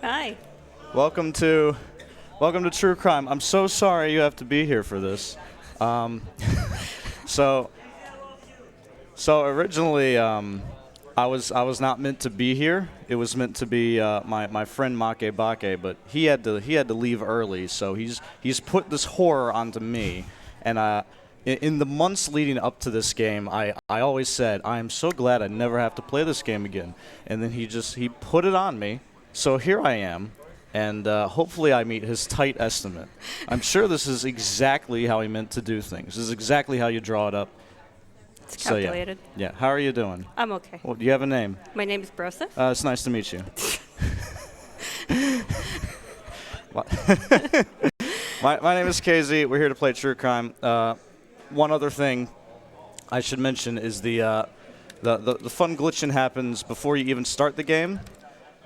Hi. Welcome to True Crime. I'm so sorry you have to be here for this. So originally, I was not meant to be here. It was meant to be my friend Make Bake, but he had to leave early, so he's put this horror onto me. And in the months leading up to this game, I always said, I am so glad I never have to play this game again. And then he put it on me. So here I am, and hopefully I meet his tight estimate. I'm sure this is exactly how he meant to do things. This is exactly how you draw it up. It's calculated. So, yeah. How are you doing? I'm okay. Well, do you have a name? My name is Brosa. It's nice to meet you. my name is KZ. We're here to play True Crime. One other thing I should mention is the fun glitching happens before you even start the game.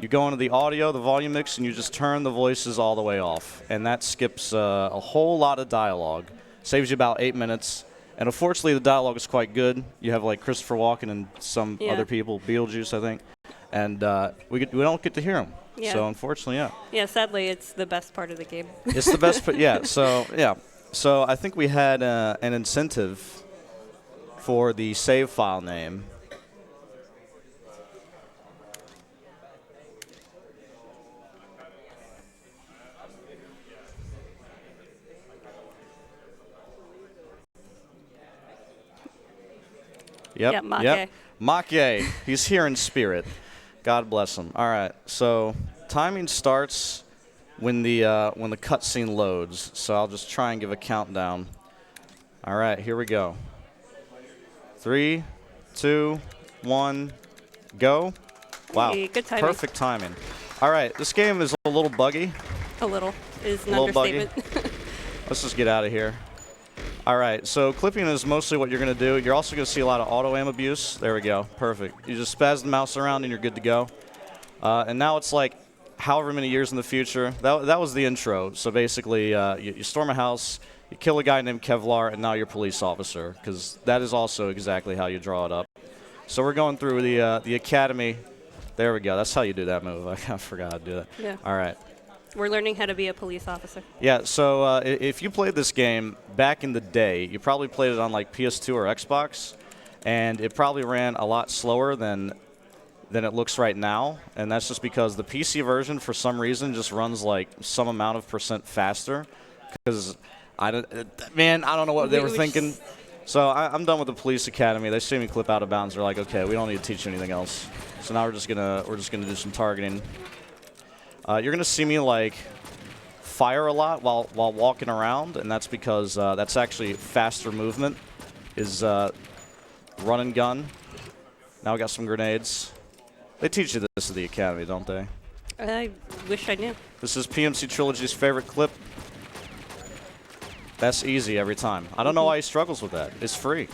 You go into the audio, the volume mix, and you just turn the voices all the way off. And that skips a whole lot of dialogue. Saves you about 8 minutes. And unfortunately, the dialogue is quite good. You have like Christopher Walken and some other people, Beetlejuice, I think. And we don't get to hear them. Yeah. So unfortunately, yeah. Yeah, sadly, it's the best part of the game. It's the best part, yeah. So I think we had an incentive for the save file name. Yep. Make. He's here in spirit. God bless him. All right. So timing starts when the cutscene loads. So I'll just try and give a countdown. All right. Here we go. 3, 2, 1, go. Wow. Hey, good timing. Perfect timing. All right. This game is a little buggy. A little is an a little understatement. Buggy. Let's just get out of here. All right, so clipping is mostly what you're going to do. You're also going to see a lot of auto-aim abuse. There we go. Perfect. You just spaz the mouse around and you're good to go. And now it's like however many years in the future. That was the intro. So basically, you storm a house, you kill a guy named Kevlar, and now you're a police officer, because that is also exactly how you draw it up. So we're going through the academy. There we go. That's how you do that move. I forgot how to do that. Yeah. All right. We're learning how to be a police officer. Yeah, so if you played this game back in the day, you probably played it on like PS2 or Xbox, and it probably ran a lot slower than it looks right now, and that's just because the PC version, for some reason, just runs like some amount of % faster, because I don't know what they were thinking. So I'm done with the police academy. They see me clip out of bounds. They're like, okay, we don't need to teach you anything else. So now we're just gonna do some targeting. You're going to see me, like, fire a lot while walking around, and that's because that's actually faster movement, is run and gun. Now we got some grenades. They teach you this at the academy, don't they? I wish I knew. This is PMC Trilogy's favorite clip. That's easy every time. I don't know why he struggles with that. It's free.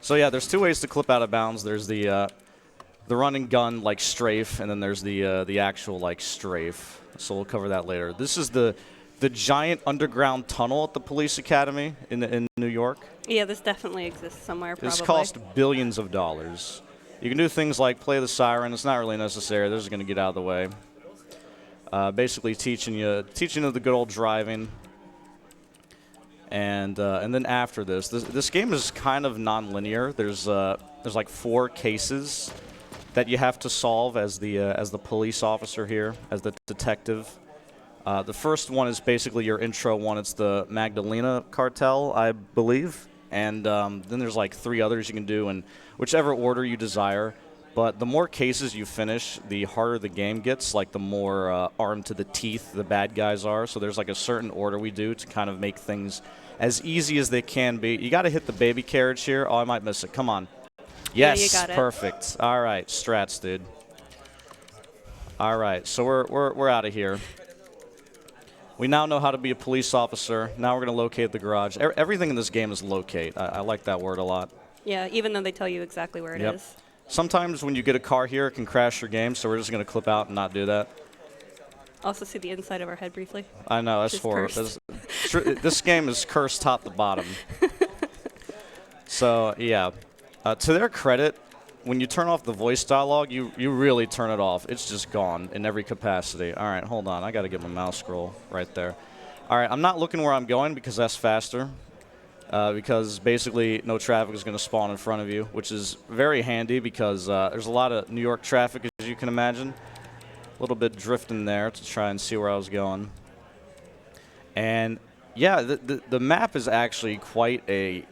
So, yeah, there's 2 ways to clip out of bounds. There's the run and gun, like, strafe, and then there's the actual, like, strafe. So we'll cover that later. This is the giant underground tunnel at the police academy in New York. Yeah, this definitely exists somewhere, probably. This cost billions of dollars. You can do things like play the siren. It's not really necessary. They're just going to get out of the way. Basically teaching you the good old driving. And then after this game is kind of non-linear. There's like 4 cases that you have to solve as the police officer here, as the detective. The first one is basically your intro one. It's the Magdalena cartel, I believe. And then there's like 3 others you can do in whichever order you desire. But the more cases you finish, the harder the game gets, like the more armed to the teeth the bad guys are. So there's like a certain order we do to kind of make things as easy as they can be. You got to hit the baby carriage here. Oh, I might miss it. Come on. Yes, yeah, you got it. Perfect. All right, strats, dude. All right, so we're out of here. We now know how to be a police officer. Now we're going to locate the garage. Everything in this game is locate. I like that word a lot. Yeah, even though they tell you exactly where it is. Sometimes when you get a car here, it can crash your game, so we're just going to clip out and not do that. Also see the inside of our head briefly. I know, that's horrible. This game is cursed top to bottom. So, yeah. To their credit, when you turn off the voice dialogue, you really turn it off. It's just gone in every capacity. All right, hold on. I got to get my mouse scroll right there. All right, I'm not looking where I'm going because that's faster. Because basically no traffic is going to spawn in front of you, which is very handy because there's a lot of New York traffic, as you can imagine. A little bit drifting there to try and see where I was going. And yeah, the map is actually quite a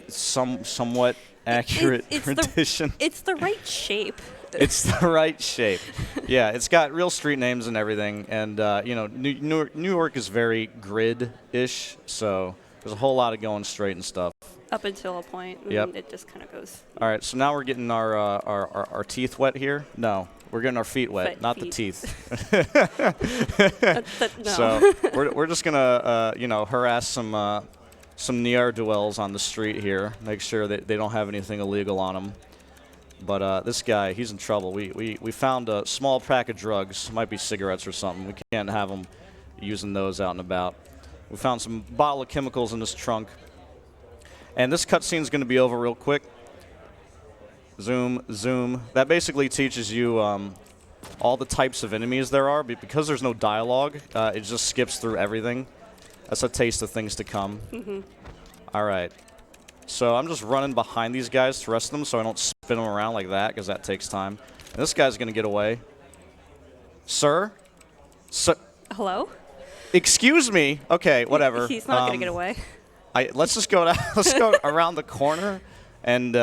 somewhat accurate rendition. It's the right shape. It's the right shape. Yeah, it's got real street names and everything. And, you know, New York is very grid-ish, so there's a whole lot of going straight and stuff. Up until a point, and Yep. it just kind of goes. All right, so now we're getting our teeth wet here. No, we're getting our feet wet, not the feet. teeth. No. So we're just gonna you know, harass some ne'er-do-wells on the street here. Make sure that they don't have anything illegal on them. But this guy, he's in trouble. We found a small pack of drugs. Might be cigarettes or something. We can't have him using those out and about. We found some bottle of chemicals in this trunk. And this cutscene is going to be over real quick. Zoom, zoom. That basically teaches you all the types of enemies there are. But because there's no dialogue, it just skips through everything. That's a taste of things to come. Mm-hmm. All right. So I'm just running behind these guys to arrest them so I don't spin them around like that because that takes time. And this guy's going to get away. Sir? Sir? Hello? Excuse me. Okay, whatever. He's not going to get away. Let's just go down, let's go around the corner and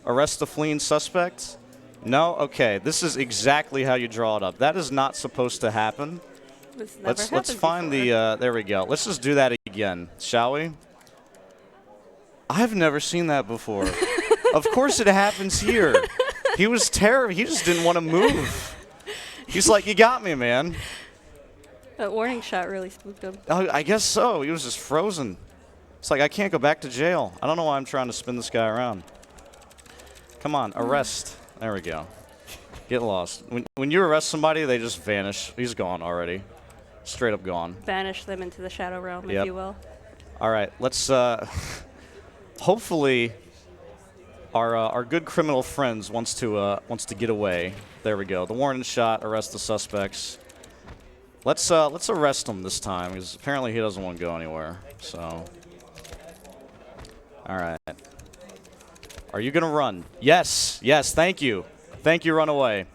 arrest the fleeing suspect. No? Okay. This is exactly how you draw it up. That is not supposed to happen. This never Let's find before. the there we go. Let's just do that again, shall we? I've never seen that before. Of course it happens here. He was terrible. He just didn't want to move. He's like, "You got me, man." That warning shot really spooked him. Oh, I guess so. He was just frozen. It's like, I can't go back to jail. I don't know why I'm trying to spin this guy around. Come on, arrest. There we go. Get lost. When you arrest somebody, they just vanish. He's gone already. Straight up gone. Banish them into the shadow realm, Yep. if you will. All right, let's hopefully our good criminal friends wants to get away. There we go. The warning shot, arrest the suspects. Let's arrest him this time because apparently he doesn't want to go anywhere. So, all right. Are you gonna run? Yes, yes. Thank you, run away.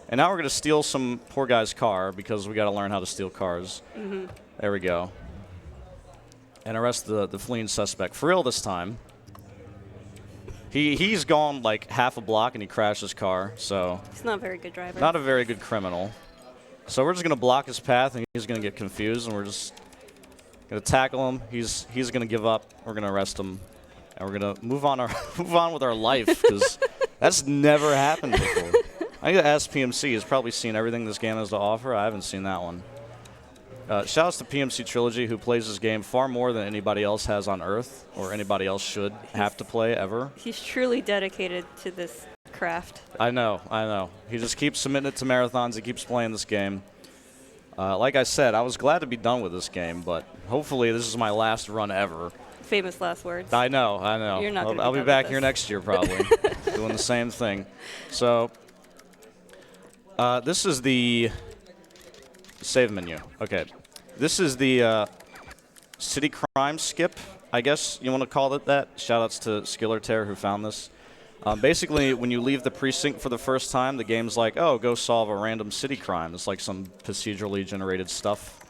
And now we're gonna steal some poor guy's car because we got to learn how to steal cars. Mm-hmm. There we go. And arrest the fleeing suspect for real this time. He's gone like half a block and he crashed his car. So He's not a very good driver. not a very good criminal. So we're just gonna block his path and he's gonna get confused and we're just gonna tackle him. He's gonna give up. We're gonna arrest him. And we're gonna move on with our life because that's never happened before. I gotta ask PMC. He's probably seen everything this game has to offer. I haven't seen that one. Shoutouts to PMC Trilogy, who plays this game far more than anybody else has on Earth, or anybody else should have to play ever. He's truly dedicated to this craft. I know. He just keeps submitting it to marathons. He keeps playing this game. Like I said, I was glad to be done with this game, but hopefully this is my last run ever. Famous last words. I know. You're not gonna I'll be done back with here this. next year probably, doing the same thing. So, this is the save menu. Okay, this is the city crime skip, I guess you want to call it that. Shoutouts to Skillerterror who found this. Basically, when you leave the precinct for the first time, the game's like, oh, go solve a random city crime. It's like some procedurally generated stuff.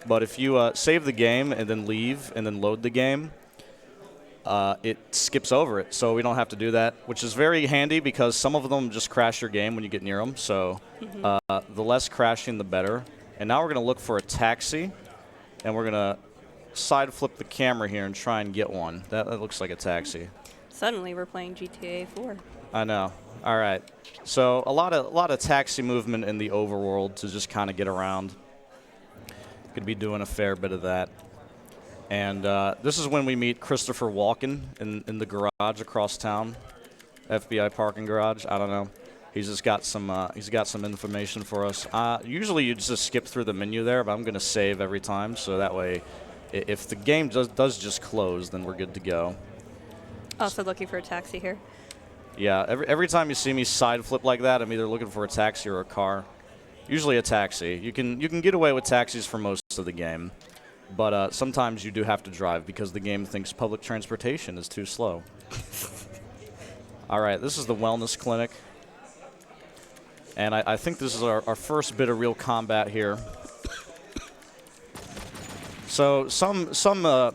But if you save the game and then leave and then load the game, it skips over it, so we don't have to do that, which is very handy because some of them just crash your game when you get near them. So the less crashing, the better. And now we're going to look for a taxi, and we're going to side flip the camera here and try and get one. That looks like a taxi. Suddenly we're playing GTA 4. I know. All right. So a lot of taxi movement in the overworld to just kind of get around. Could be doing a fair bit of that. And this is when we meet Christopher Walken in the garage across town, FBI parking garage. I don't know. He's just got some information for us. Usually you just skip through the menu there, but I'm going to save every time, so that way, if the game does just close, then we're good to go. Also looking for a taxi here. Yeah, every time you see me side flip like that, I'm either looking for a taxi or a car. Usually a taxi. You can get away with taxis for most of the game, but sometimes you do have to drive because the game thinks public transportation is too slow. All right, this is the wellness clinic, and I think this is our first bit of real combat here. So some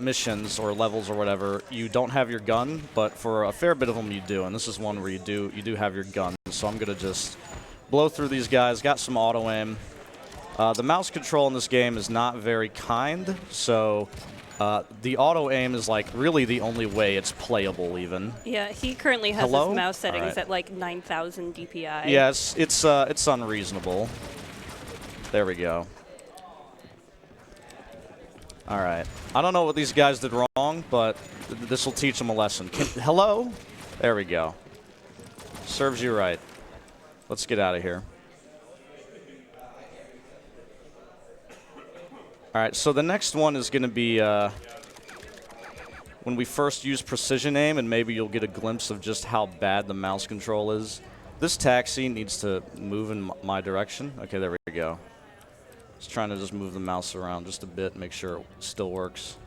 missions or levels or whatever, you don't have your gun, but for a fair bit of them you do, and this is one where you do have your gun. So I'm gonna just blow through these guys. Got some auto aim. The mouse control in this game is not very kind, so the auto aim is like really the only way it's playable even. Yeah, he currently has his mouse settings at like 9,000 DPI. Yeah, it's unreasonable. There we go. All right. I don't know what these guys did wrong, but this will teach them a lesson. Hello? There we go. Serves you right. Let's get out of here. All right, so the next one is going to be when we first use precision aim, and maybe you'll get a glimpse of just how bad the mouse control is. This taxi needs to move in my direction. Okay, there we go. Just trying to just move the mouse around just a bit, make sure it still works.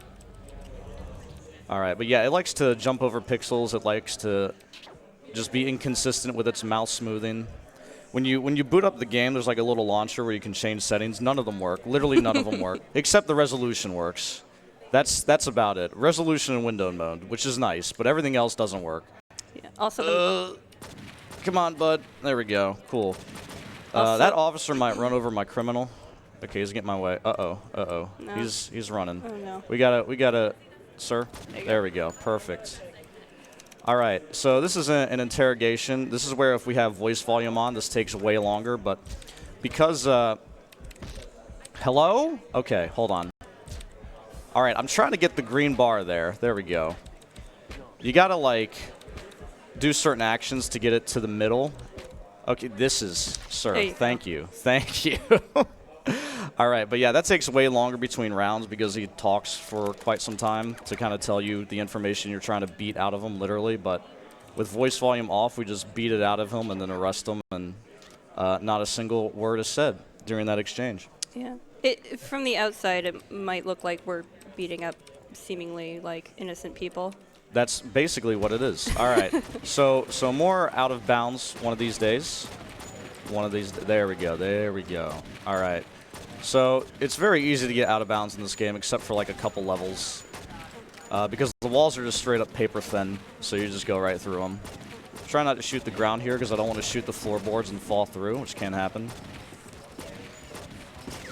All right, but yeah, it likes to jump over pixels. It likes to just be inconsistent with its mouse smoothing. When you boot up the game, there's like a little launcher where you can change settings. None of them work. Literally none of them work, except the resolution works. That's about it. Resolution and window mode, which is nice, but everything else doesn't work. Yeah. Also, come on, bud. There we go. Cool. That officer might run over my criminal. Okay, he's getting my way. Uh-oh. No. He's running. Oh, no. We gotta, sir. There we go. Perfect. All right, so this is an interrogation. This is where if we have voice volume on, this takes way longer, but because, hello? Okay, hold on. All right, I'm trying to get the green bar there. There we go. You gotta, like, do certain actions to get it to the middle. Okay, this is, sir, thank you. Thank you. All right, but yeah, that takes way longer between rounds because he talks for quite some time to kind of tell you the information you're trying to beat out of him, literally. But with voice volume off, we just beat it out of him and then arrest him, and not a single word is said during that exchange. Yeah. From the outside, it might look like we're beating up seemingly like innocent people. That's basically what it is. All right, so more out of bounds one of these days. One of these. There we go. There we go. All right. So it's very easy to get out of bounds in this game, except for like a couple levels, because the walls are just straight up paper thin, so you just go right through them. Try not to shoot the ground here, because I don't want to shoot the floorboards and fall through, which can happen.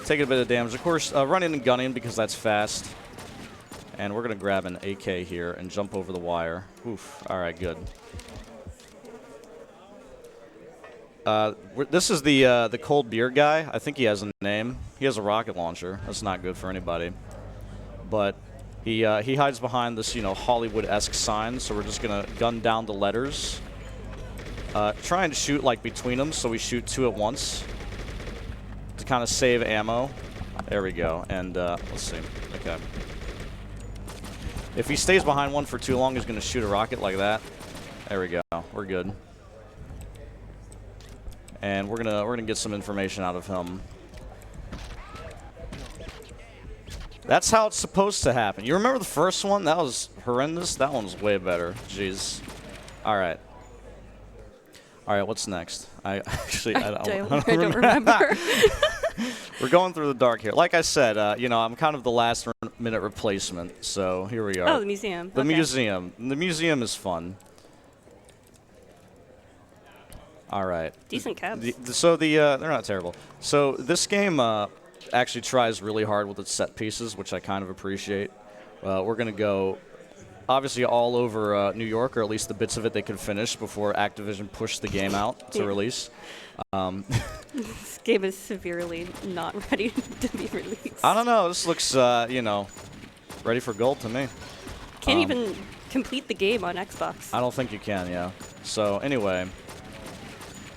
Taking a bit of damage. Of course, running and gunning, because that's fast. And we're going to grab an AK here and jump over the wire. Oof. All right, good. This is the cold beer guy. I think he has a name. He has a rocket launcher. That's not good for anybody. But he hides behind this, Hollywood-esque sign. So we're just gonna gun down the letters. Try and shoot like between them, so we shoot two at once to kind of save ammo. There we go. And let's see. Okay. If he stays behind one for too long, he's gonna shoot a rocket like that. There we go. We're good. And we're gonna get some information out of him. That's how it's supposed to happen. You remember the first one? That was horrendous. That one's way better. Jeez. All right. What's next? I don't remember. We're going through the dark here. Like I said, I'm kind of the last-minute replacement. So here we are. Oh, the museum. The museum. The museum is fun. All right. Decent cabs. They're not terrible. So this game actually tries really hard with its set pieces, which I kind of appreciate. We're going to go, obviously, all over New York, or at least the bits of it they could finish before Activision pushed the game out to release. This game is severely not ready to be released. I don't know. This looks, ready for gold to me. Can't even complete the game on Xbox. I don't think you can, yeah. So anyway...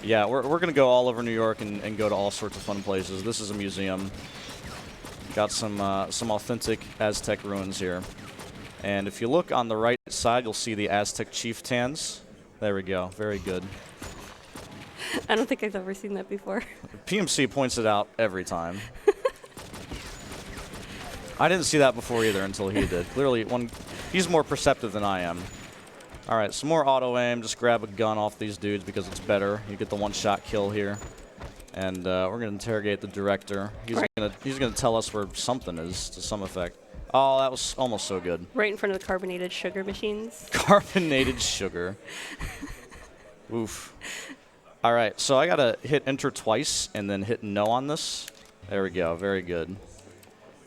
Yeah, we're going to go all over New York and go to all sorts of fun places. This is a museum. Got some authentic Aztec ruins here. And if you look on the right side, you'll see the Aztec chieftains. There we go. Very good. I don't think I've ever seen that before. PMC points it out every time. I didn't see that before either until he did. Clearly, he's more perceptive than I am. All right, some more auto aim. Just grab a gun off these dudes because it's better. You get the one-shot kill here. And we're going to interrogate the director. He's gonna tell us where something is to some effect. Oh, that was almost so good. Right in front of the carbonated sugar machines. Carbonated sugar. Oof. All right, so I got to hit enter twice and then hit no on this. There we go. Very good.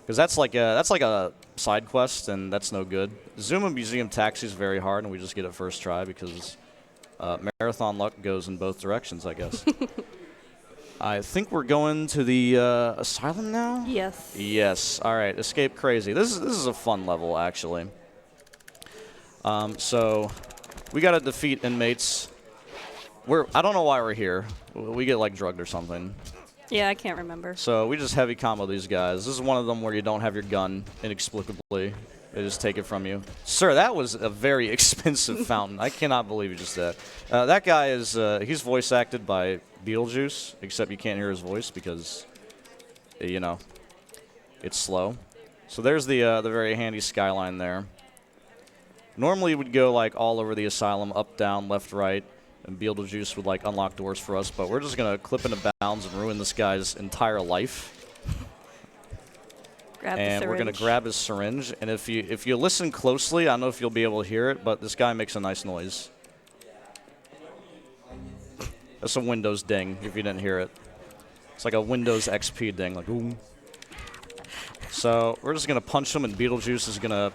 Because that's like a side quest, and that's no good. Zuma Museum Taxi is very hard, and we just get it first try because marathon luck goes in both directions, I guess. I think we're going to the Asylum now? Yes. Yes. All right, Escape Crazy. This is a fun level, actually. So we got to defeat inmates. I don't know why we're here. We get, like, drugged or something. Yeah, I can't remember. So we just heavy combo these guys. This is one of them where you don't have your gun inexplicably. They just take it from you. Sir, that was a very expensive fountain. I cannot believe you just did that. That guy is, he's voice acted by Beetlejuice, except you can't hear his voice because, you know, it's slow. So there's the very handy skyline there. Normally we'd go, like, all over the Asylum, up, down, left, right. And Beetlejuice would, like, unlock doors for us, but we're just going to clip into bounds and ruin this guy's entire life. And we're going to grab his syringe. And if you listen closely, I don't know if you'll be able to hear it, but this guy makes a nice noise. That's a Windows ding, if you didn't hear it. It's like a Windows XP ding, like, boom. So we're just going to punch him, and Beetlejuice is going to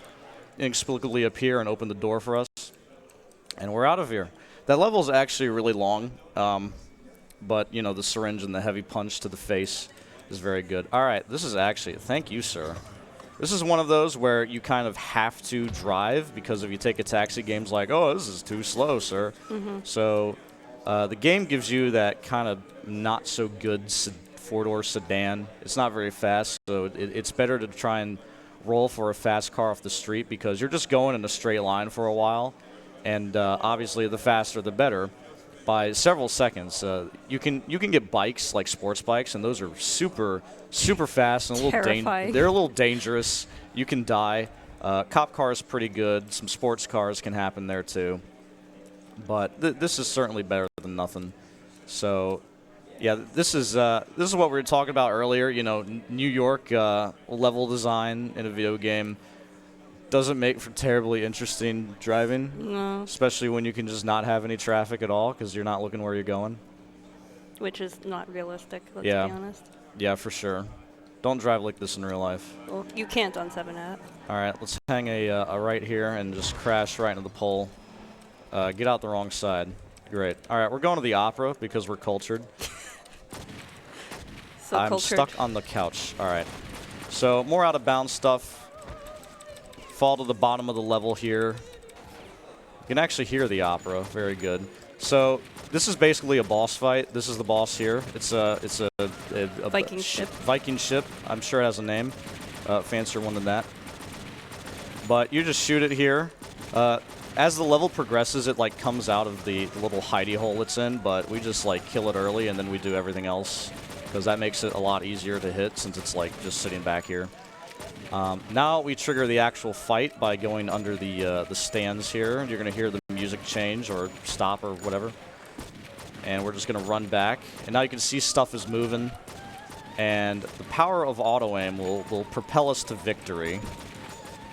inexplicably appear and open the door for us. And we're out of here. That level is actually really long, but, you know, the syringe and the heavy punch to the face is very good. All right, this is actually, thank you, sir. This is one of those where you kind of have to drive because if you take a taxi, game's like, oh, this is too slow, sir. Mm-hmm. So the game gives you that kind of not-so-good four-door sedan. It's not very fast, so it's better to try and roll for a fast car off the street because you're just going in a straight line for a while. And obviously, the faster, the better. By several seconds, you can get bikes like sports bikes, and those are super fast and they're a little dangerous. You can die. Cop car is pretty good. Some sports cars can happen there too. But this is certainly better than nothing. So, yeah, this is what we were talking about earlier. You know, New York level design in a video game. Doesn't make for terribly interesting driving, no. Especially when you can just not have any traffic at all because you're not looking where you're going. Which is not realistic, let's be honest. Yeah, for sure. Don't drive like this in real life. Well, you can't on 7-App. All right, let's hang a right here and just crash right into the pole. Get out the wrong side. Great. All right, we're going to the opera because we're cultured. I'm cultured. Stuck on the couch. All right. So more out-of-bounds stuff. Fall to the bottom of the level here. You can actually hear the opera. Very good. So this is basically a boss fight. This is the boss here. It's a Viking ship. Viking ship. I'm sure it has a name. Fancier one than that. But you just shoot it here. As the level progresses, it like comes out of the little hidey hole it's in. But we just like kill it early and then we do everything else because that makes it a lot easier to hit since it's like just sitting back here. Now we trigger the actual fight by going under the stands here. You're going to hear the music change or stop or whatever. And we're just going to run back. And now you can see stuff is moving. And the power of auto-aim will propel us to victory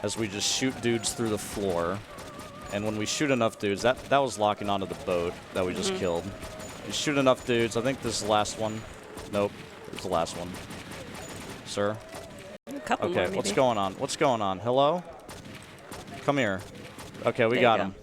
as we just shoot dudes through the floor. And when we shoot enough dudes, that was locking onto the boat that we just killed. You shoot enough dudes. I think this is the last one. Nope. It's the last one. Sir? Couple more, what's going on? What's going on? Hello? Come here. Okay, we got him.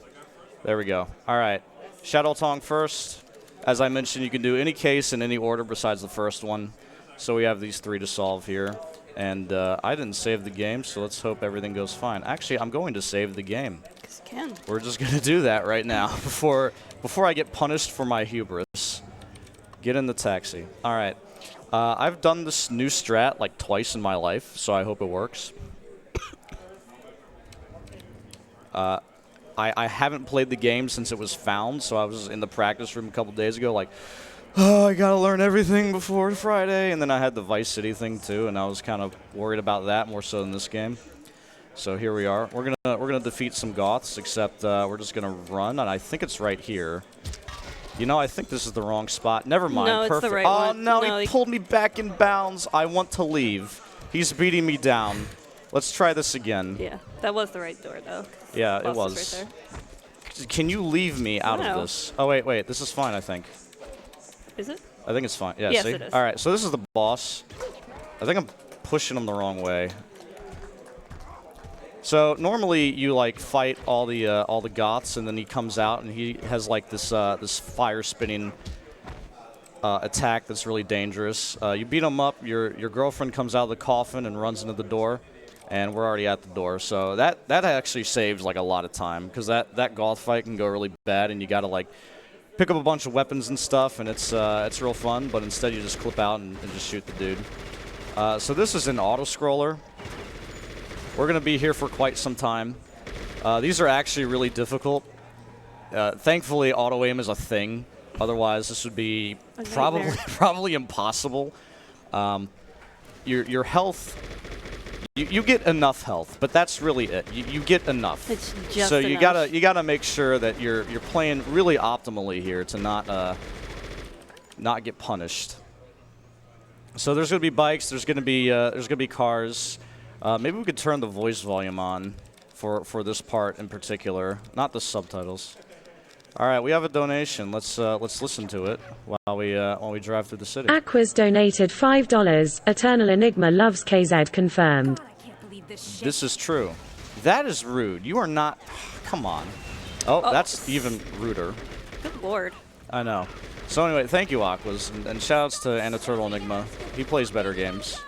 There we go. All right. Shadow Tong first. As I mentioned, you can do any case in any order besides the first one. So we have these three to solve here. And I didn't save the game, so let's hope everything goes fine. Actually, I'm going to save the game. Because you can. We're just going to do that right now before I get punished for my hubris. Get in the taxi. All right. I've done this new strat like twice in my life, so I hope it works. I haven't played the game since it was found, so I was in the practice room a couple days ago like, oh, I gotta learn everything before Friday, and then I had the Vice City thing too, and I was kind of worried about that more so than this game. So here we are. We're gonna defeat some Goths, except we're just gonna run, and I think it's right here. You know, I think this is the wrong spot. Never mind. No, Perfect. it's the right oh one. no, No, he pulled me back in bounds. I want to leave. He's beating me down. Let's try this again. Yeah, that was the right door, though. Yeah, it Boss was. is right there. Can you leave me out No. of this? Oh wait, this is fine. I think. Is it? I think it's fine. Yeah, Yes, see? it is. All right, so this is the boss. I think I'm pushing him the wrong way. So normally you like fight all the Goths, and then he comes out and he has like this this fire spinning attack that's really dangerous. You beat him up. Your girlfriend comes out of the coffin and runs into the door, and we're already at the door. So that actually saves like a lot of time, because that Goth fight can go really bad, and you got to like pick up a bunch of weapons and stuff, and it's real fun. But instead you just clip out and just shoot the dude. So this is an autoscroller. We're going to be here for quite some time. These are actually really difficult. Thankfully, auto aim is a thing. Otherwise, this would be probably impossible. Your health, you get enough health, but that's really it. You get enough. It's just so enough. you gotta make sure that you're playing really optimally here to not get punished. So there's gonna be bikes. There's gonna be cars. Maybe we could turn the voice volume on for this part in particular, not the subtitles. All right, we have a donation. Let's listen to it while we drive through the city. Aqua's donated $5. Eternal Enigma loves KZ confirmed. God, I can't believe this shit. This is true. That is rude. You are not. Come on. Oh, that's even ruder. Good lord. I know. So anyway, thank you, Aquas, and shout outs to Eternal Enigma. He plays better games.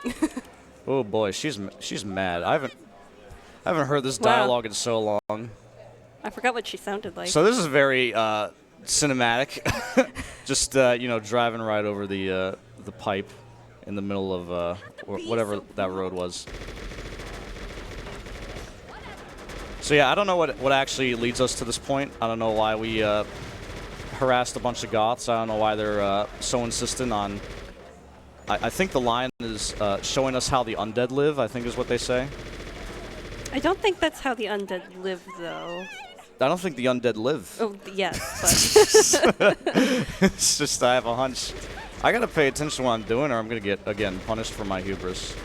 Oh boy, she's mad. I haven't heard this dialogue in so long. I forgot what she sounded like. So this is very cinematic. Just driving right over the pipe in the middle of whatever that road was. So yeah, I don't know what actually leads us to this point. I don't know why we harassed a bunch of Goths. I don't know why they're so insistent on. I think the line is showing us how the undead live, I think is what they say. I don't think that's how the undead live, though. I don't think the undead live. Oh, yes, but... It's just I have a hunch. I gotta pay attention to what I'm doing, or I'm gonna get, again, punished for my hubris.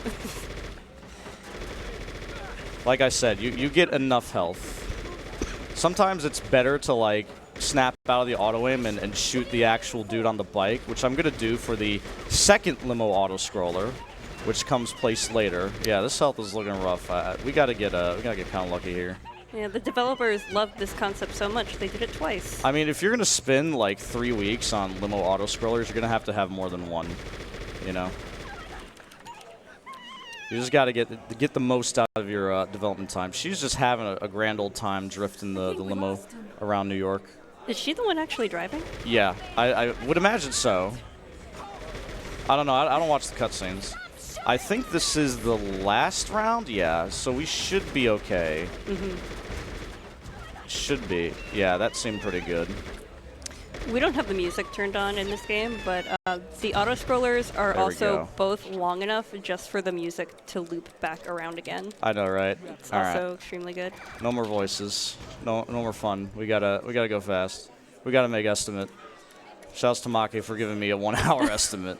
Like I said, you get enough health. Sometimes it's better to, like, snap out of the auto aim and shoot the actual dude on the bike, which I'm gonna do for the second limo auto-scroller, which comes placed later. Yeah, this health is looking rough. We gotta get kind of lucky here. Yeah, the developers loved this concept so much, they did it twice. I mean, if you're going to spend like 3 weeks on limo auto-scrollers, you're going to have more than one, you know? You just got to get the most out of your development time. She's just having a grand old time drifting the limo around New York. Is she the one actually driving? Yeah, I would imagine so. I don't know. I don't watch the cutscenes. I think this is the last round? Yeah, so we should be okay. Mm-hmm. Should be. Yeah, that seemed pretty good. We don't have the music turned on in this game, but the auto-scrollers are also both long enough just for the music to loop back around again. I know, right? It's also extremely good. No more voices. No more fun. We gotta go fast. We gotta make estimate. Shouts to Maki for giving me a 1 hour estimate.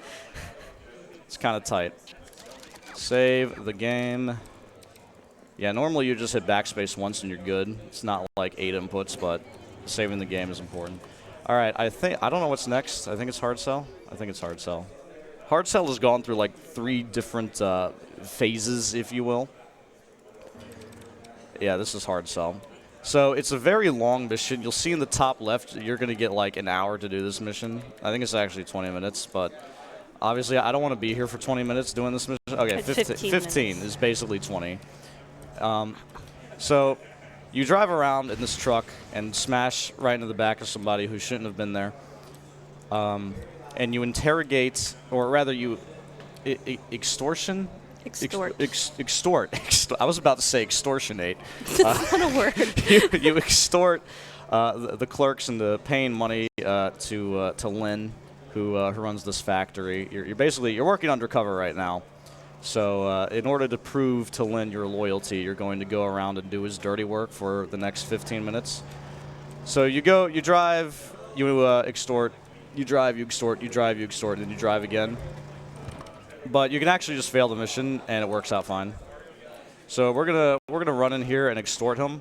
It's kind of tight. Save the game. Yeah, normally you just hit backspace once and you're good. It's not like 8 inputs, but saving the game is important. All right, I don't know what's next. I think it's hard sell. I think it's hard sell. Hard sell has gone through like 3 different phases, if you will. Yeah, this is hard sell. So it's a very long mission. You'll see in the top left, you're going to get like an hour to do this mission. I think it's actually 20 minutes, but obviously I don't want to be here for 20 minutes doing this mission. Okay, 15 is basically 20. So you drive around in this truck and smash right into the back of somebody who shouldn't have been there. And you interrogate, or rather you extortion? Extort. Extort. I was about to say extortionate. That's not a word. You extort the clerks into paying money to Lynn, who runs this factory. You're working undercover right now. So in order to prove to Lynn your loyalty, you're going to go around and do his dirty work for the next 15 minutes. So you drive, you extort, you drive, you extort, you drive, you extort, and you drive again. But you can actually just fail the mission, and it works out fine. So we're gonna run in here and extort him.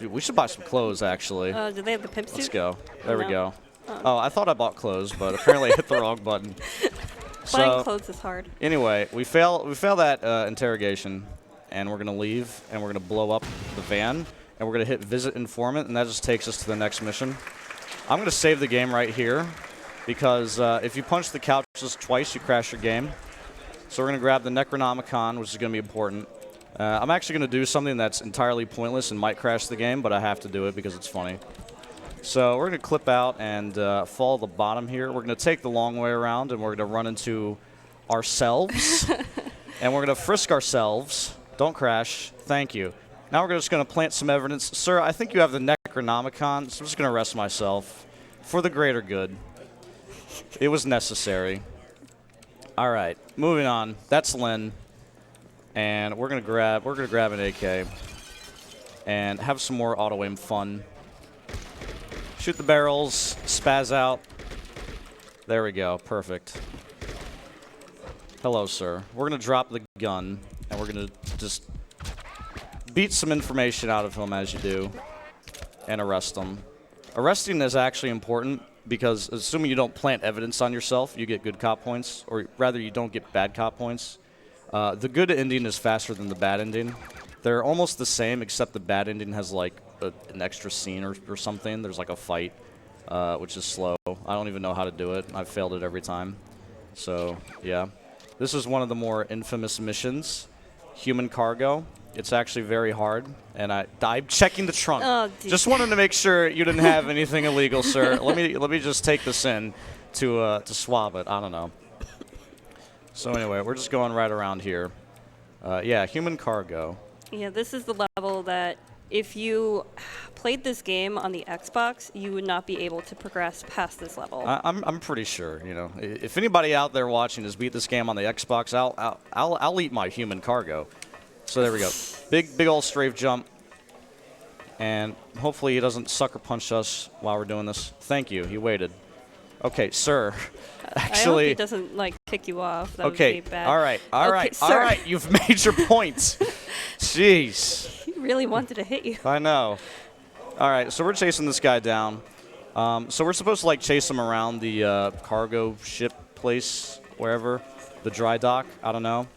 We should buy some clothes, actually. Do they have the pimp suit? Let's go. There we go. Oh, I thought I bought clothes, but apparently I hit the wrong button. Buying clothes is hard. Anyway, we fail that interrogation, and we're gonna leave, and we're gonna blow up the van, and we're gonna hit visit informant, and that just takes us to the next mission. I'm gonna save the game right here, because if you punch the couches twice, you crash your game. So we're gonna grab the Necronomicon, which is gonna be important. I'm actually gonna do something that's entirely pointless and might crash the game, but I have to do it because it's funny. So we're going to clip out and follow the bottom here. We're going to take the long way around, and we're going to run into ourselves. And we're going to frisk ourselves. Don't crash. Thank you. Now we're just going to plant some evidence. Sir, I think you have the Necronomicon, so I'm just going to arrest myself for the greater good. It was necessary. All right, moving on. That's Lynn. And we're going to grab an AK and have some more auto-aim fun. Shoot the barrels, spaz out. There we go, perfect. Hello, sir. We're gonna drop the gun, and we're gonna just beat some information out of him as you do, and arrest him. Arresting is actually important, because assuming you don't plant evidence on yourself, you get good cop points, or rather you don't get bad cop points. The good ending is faster than the bad ending. They're almost the same, except the bad ending has like an extra scene or something. There's like a fight, which is slow. I don't even know how to do it. I've failed it every time. So, yeah. This is one of the more infamous missions, human cargo. It's actually very hard, and I'm checking the trunk. Oh, just wanted to make sure you didn't have anything illegal, sir. Let me just take this in to swab it. I don't know. So anyway, we're just going right around here. Yeah, human cargo. Yeah, this is the level that if you played this game on the Xbox, you would not be able to progress past this level. I'm pretty sure, you know. If anybody out there watching has beat this game on the Xbox, I'll eat my human cargo. So there we go. Big old strafe jump. And hopefully he doesn't sucker punch us while we're doing this. Thank you. He waited. Okay, sir. Actually, I hope he doesn't like kick you off. That okay. would be bad. All right. All right. You've made your points. Jeez. He really wanted to hit you. I know. All right. So we're chasing this guy down. So we're supposed to like chase him around the cargo ship place, wherever, the dry dock. I don't know.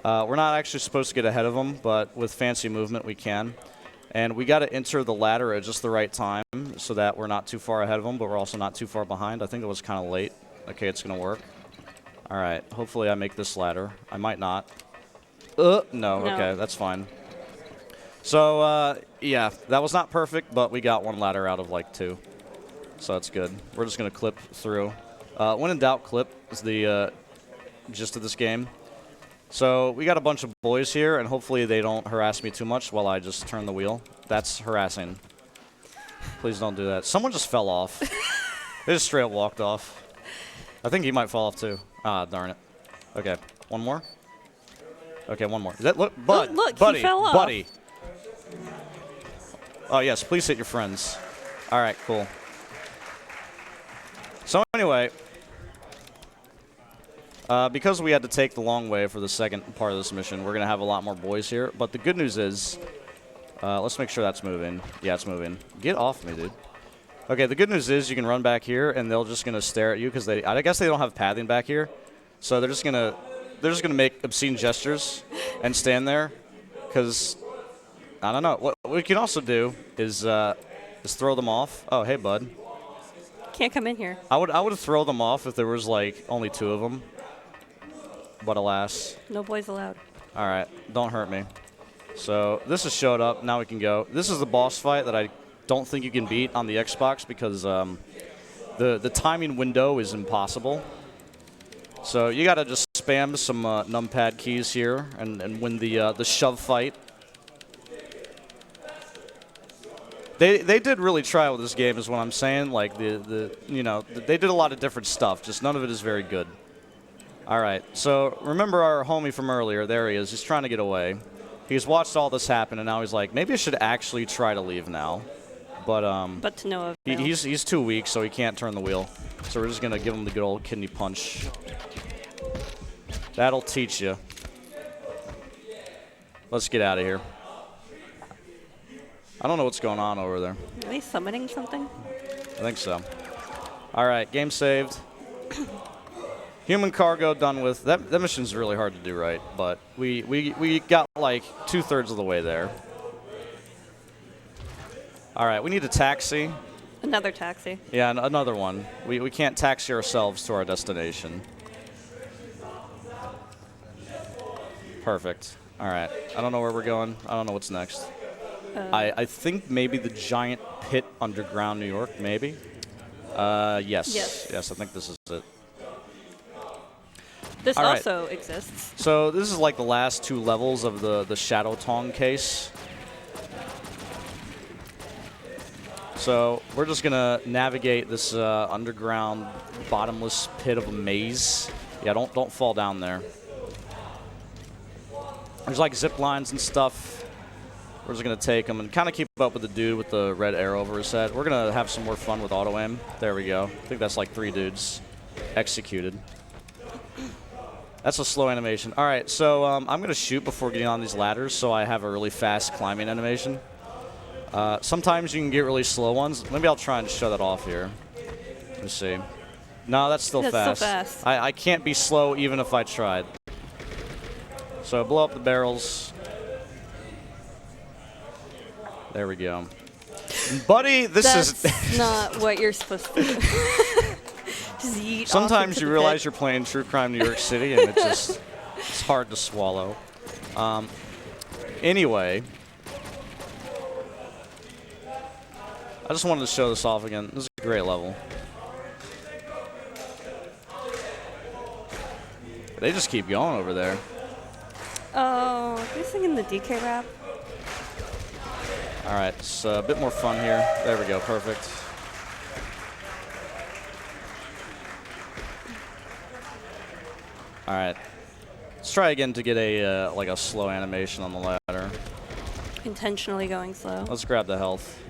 We're not actually supposed to get ahead of him, but with fancy movement we can. And we got to enter the ladder at just the right time so that we're not too far ahead of him, but we're also not too far behind. I think it was kind of late. Okay, it's going to work. All right. Hopefully I make this ladder. I might not. No. Okay, that's fine. So, yeah, that was not perfect, but we got one ladder out of like 2. So that's good. We're just going to clip through. When in doubt, clip is the gist of this game. So we got a bunch of boys here, and hopefully they don't harass me too much while I just turn the wheel. That's harassing. Please don't do that. Someone just fell off. They just straight up walked off. I think he might fall off too. Ah, darn it. Okay, one more. Okay, one more. Is that look, bud? Look, buddy, he fell off. buddy. Oh yes, please hit your friends. All right, cool. So anyway. Because we had to take the long way for the second part of this mission, we're going to have a lot more boys here. But the good news is, let's make sure that's moving. Yeah, it's moving. Get off me, dude. Okay, the good news is you can run back here, and they're just going to stare at you because I guess they don't have pathing back here. So they're just going to make obscene gestures and stand there because, I don't know. What we can also do is throw them off. Oh, hey, bud. Can't come in here. I would throw them off if there was, like, only 2 of them. But alas. No boys allowed. All right. Don't hurt me. So this has showed up. Now we can go. This is the boss fight that I don't think you can beat on the Xbox because the timing window is impossible. So you got to just spam some numpad keys here and win the shove fight. They did really try with this game, is what I'm saying. Like they did a lot of different stuff. Just none of it is very good. All right. So remember our homie from earlier? There he is. He's trying to get away. He's watched all this happen, and now he's like, maybe I should actually try to leave now. But to no avail. he's too weak, so he can't turn the wheel. So we're just gonna give him the good old kidney punch. That'll teach you. Let's get out of here. I don't know what's going on over there. Are they summoning something? I think so. All right, game saved. Human cargo done with. That mission's really hard to do right, but we got like 2/3 of the way there. All right, we need a taxi. Another taxi. Yeah, another one. We can't taxi ourselves to our destination. Perfect. All right. I don't know where we're going. I don't know what's next. I think maybe the giant pit underground New York, maybe? Yes. Yes, I think this is it. This also exists. So this is like the last 2 levels of the Shadow Tong case. So we're just going to navigate this underground bottomless pit of a maze. Yeah, don't fall down there. There's like zip lines and stuff. We're just going to take them and kind of keep up with the dude with the red arrow over his head. We're going to have some more fun with auto aim. There we go. I think that's like 3 dudes executed. That's a slow animation. All right, so I'm going to shoot before getting on these ladders so I have a really fast climbing animation. Sometimes you can get really slow ones. Maybe I'll try and show that off here. Let's see. No, that's still fast. Still fast. I can't be slow even if I tried. So blow up the barrels. There we go. Buddy, That's not what you're supposed to do. Just yeet Sometimes off you into realize the you're playing True Crime New York City, and it's hard to swallow. Anyway, I just wanted to show this off again. This is a great level. They just keep going over there. Oh, they're singing the DK rap. All right, it's a bit more fun here. There we go, perfect. All right, let's try again to get a like a slow animation on the ladder. Intentionally going slow. Let's grab the health.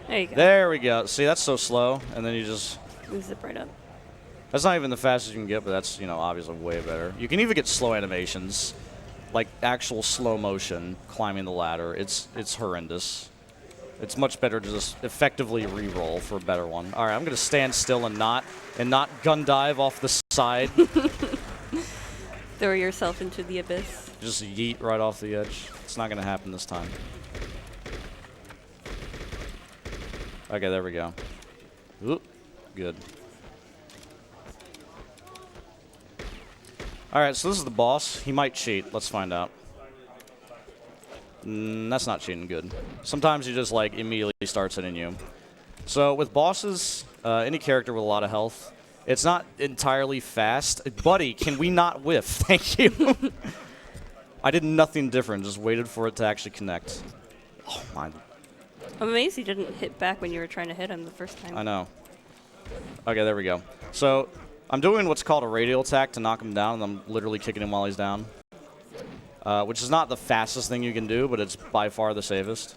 There you go. There we go. See, that's so slow, and then you just. We zip right up. That's not even the fastest you can get, but that's obviously way better. You can even get slow animations, like actual slow motion climbing the ladder. It's horrendous. It's much better to just effectively re-roll for a better one. All right, I'm gonna stand still and not gun dive off the side. Throw yourself into the abyss. Just yeet right off the edge. It's not gonna happen this time. Okay, there we go. Oop, good. All right, so this is the boss. He might cheat. Let's find out. That's not cheating good. Sometimes he just like immediately starts hitting you. So with bosses, any character with a lot of health, it's not entirely fast. Buddy, can we not whiff? Thank you. I did nothing different. Just waited for it to actually connect. Oh my. I'm amazed he didn't hit back when you were trying to hit him the first time. I know. Okay, there we go. So I'm doing what's called a radial attack to knock him down, and I'm literally kicking him while he's down. Which is not the fastest thing you can do, but it's by far the safest.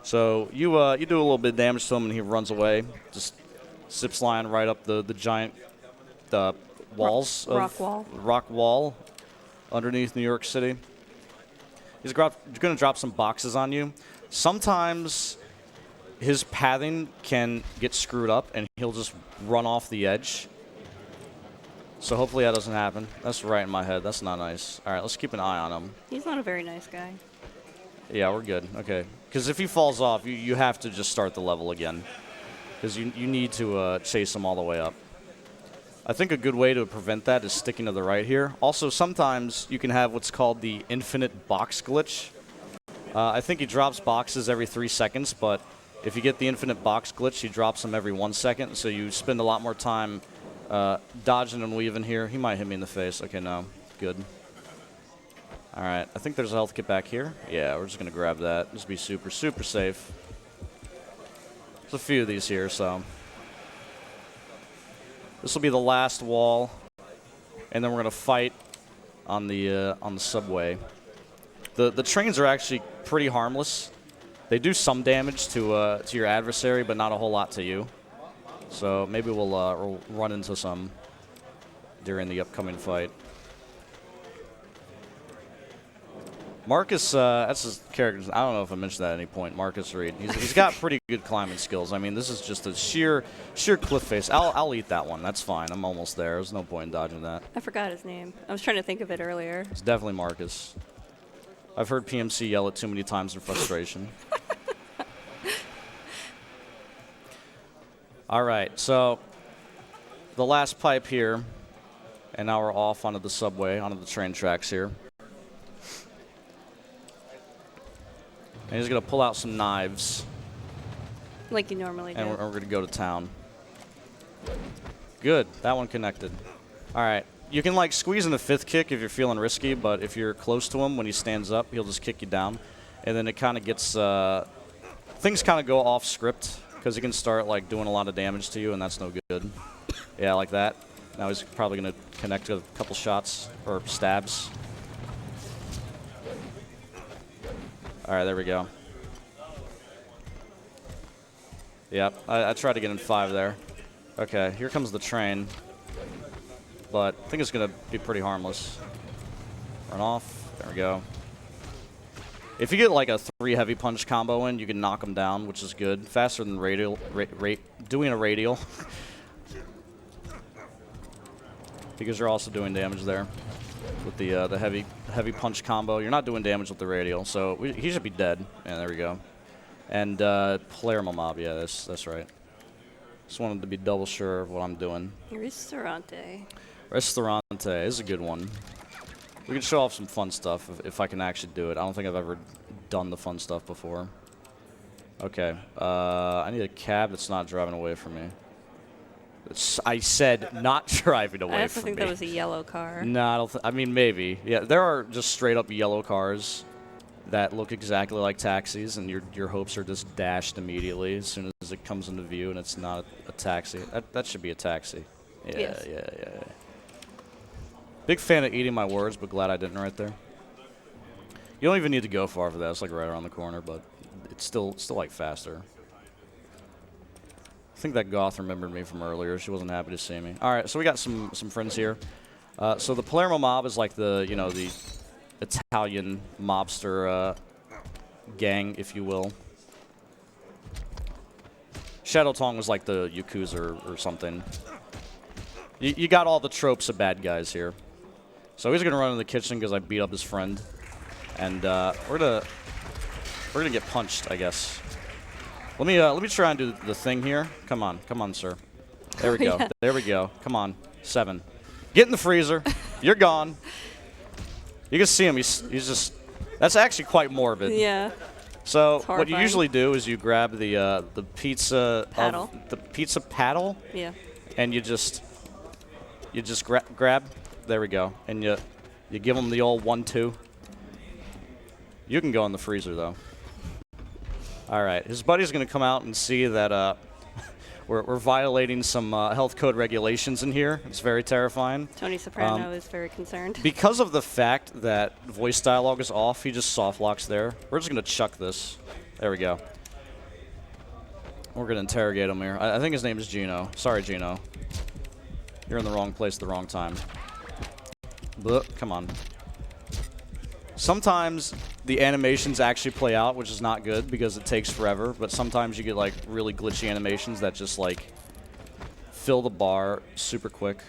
So you do a little bit of damage to him, and he runs away. Just zips line right up the giant walls. Rock wall underneath New York City. He's going to drop some boxes on you. Sometimes his pathing can get screwed up, and he'll just run off the edge. So hopefully that doesn't happen. That's right in my head. That's not nice. All right, let's keep an eye on him. He's not a very nice guy. Yeah, we're good. Okay. Because if he falls off, you have to just start the level again. Because you need to chase him all the way up. I think a good way to prevent that is sticking to the right here. Also, sometimes you can have what's called the infinite box glitch. I think he drops boxes every 3 seconds, but if you get the infinite box glitch, he drops them every 1 second. So you spend a lot more time dodging and weaving here. He might hit me in the face. Okay, no. Good. All right. I think there's a health kit back here. Yeah, we're just going to grab that. Just be super, super safe. There's a few of these here, so. This will be the last wall. And then we're going to fight on the subway. The trains are actually pretty harmless. They do some damage to your adversary, but not a whole lot to you. So maybe we'll run into some during the upcoming fight. Marcus, that's his character. I don't know if I mentioned that at any point. Marcus Reed. He's got pretty good climbing skills. I mean, this is just a sheer cliff face. I'll eat that one. That's fine. I'm almost there. There's no point in dodging that. I forgot his name. I was trying to think of it earlier. It's definitely Marcus. I've heard PMC yell it too many times in frustration. All right, so the last pipe here, and now we're off onto the subway, onto the train tracks here. And he's going to pull out some knives. Like you normally do. And we're going to go to town. Good, that one connected. All right, you can like squeeze in the fifth kick if you're feeling risky, but if you're close to him when he stands up, he'll just kick you down. And then it kind of gets, things kind of go off script. Because he can start like doing a lot of damage to you, and that's no good. Yeah, like that. Now he's probably going to connect with a couple shots or stabs. All right, there we go. Yep, I tried to get in 5 there. Okay, here comes the train. But I think it's going to be pretty harmless. Run off. There we go. If you get like a 3 heavy punch combo in, you can knock them down, which is good. Faster than radial, doing a radial. Because you're also doing damage there with the heavy punch combo. You're not doing damage with the radial, so he should be dead. Yeah, there we go. And Palermo Mob, yeah, that's right. Just wanted to be double sure of what I'm doing. Ristorante. Ristorante is a good one. We can show off some fun stuff if I can actually do it. I don't think I've ever done the fun stuff before. Okay. I need a cab that's not driving away from me. I said not driving away from me. I also think that was a yellow car. No, I don't. I mean, maybe. Yeah, there are just straight up yellow cars that look exactly like taxis, and your hopes are just dashed immediately as soon as it comes into view, and it's not a taxi. That should be a taxi. Yeah, yes. yeah. Big fan of eating my words, but glad I didn't right there. You don't even need to go far for that. It's like right around the corner, but it's still like faster. I think that Goth remembered me from earlier. She wasn't happy to see me. All right, so we got some friends here. So the Palermo Mob is like the Italian mobster gang, if you will. Shadow Tongue was like the Yakuza or something. You got all the tropes of bad guys here. So he's gonna run in the kitchen because I beat up his friend, and we're gonna get punched, I guess. Let me try and do the thing here. Come on, sir. There we go. Yeah. There we go. Come on, 7. Get in the freezer. You're gone. You can see him. He's just. That's actually quite morbid. Yeah. So what you usually do is you grab the pizza paddle. The pizza paddle. Yeah. And you just grab. There we go. And you give him the old 1-2. You can go in the freezer though. All right. His buddy's gonna come out and see that we're violating some health code regulations in here. It's very terrifying. Tony Soprano is very concerned. Because of the fact that voice dialogue is off, he just soft locks there. We're just gonna chuck this. There we go. We're gonna interrogate him here. I think his name is Gino. Sorry, Gino. You're in the wrong place at the wrong time. Come on. Sometimes the animations actually play out, which is not good because it takes forever, but sometimes you get like really glitchy animations that just like fill the bar super quick.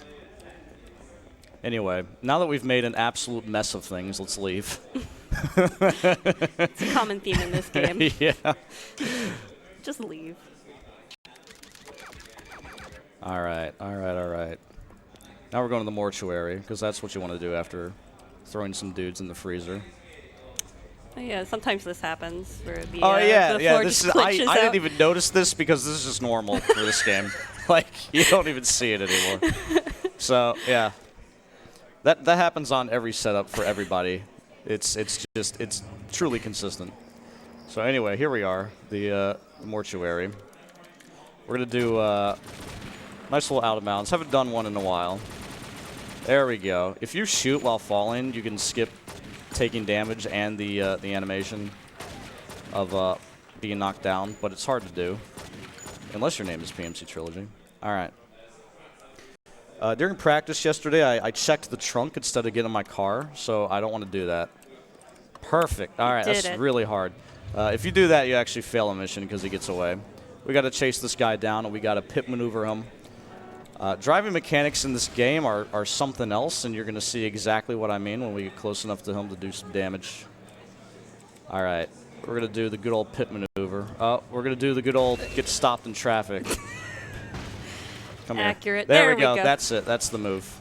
Anyway, now that we've made an absolute mess of things, let's leave. It's a common theme in this game. Yeah. Just leave. All right. Now we're going to the mortuary, because that's what you want to do after throwing some dudes in the freezer. Oh, yeah, sometimes this happens where the the floor this just is, I glitches out. didn't even notice this because this is just normal for this game. Like, you don't even see it anymore. So, yeah. That happens on every setup for everybody. It's truly consistent. So anyway, here we are, the Mortuary. We're going to do nice little out of bounds. Haven't done one in a while. There we go. If you shoot while falling, you can skip taking damage and the animation of being knocked down, but it's hard to do. Unless your name is PMC Trilogy. All right. During practice yesterday, I checked the trunk instead of getting in my car, so I don't want to do that. Perfect. All right, that's really hard. If you do that, you actually fail a mission because he gets away. We got to chase this guy down, and we got to pit maneuver him. Driving mechanics in this game are something else, and you're going to see exactly what I mean when we get close enough to him to do some damage. All right. We're going to do the good old pit maneuver. We're going to do the good old get stopped in traffic. Come Accurate. Here. There we go. That's it. That's the move.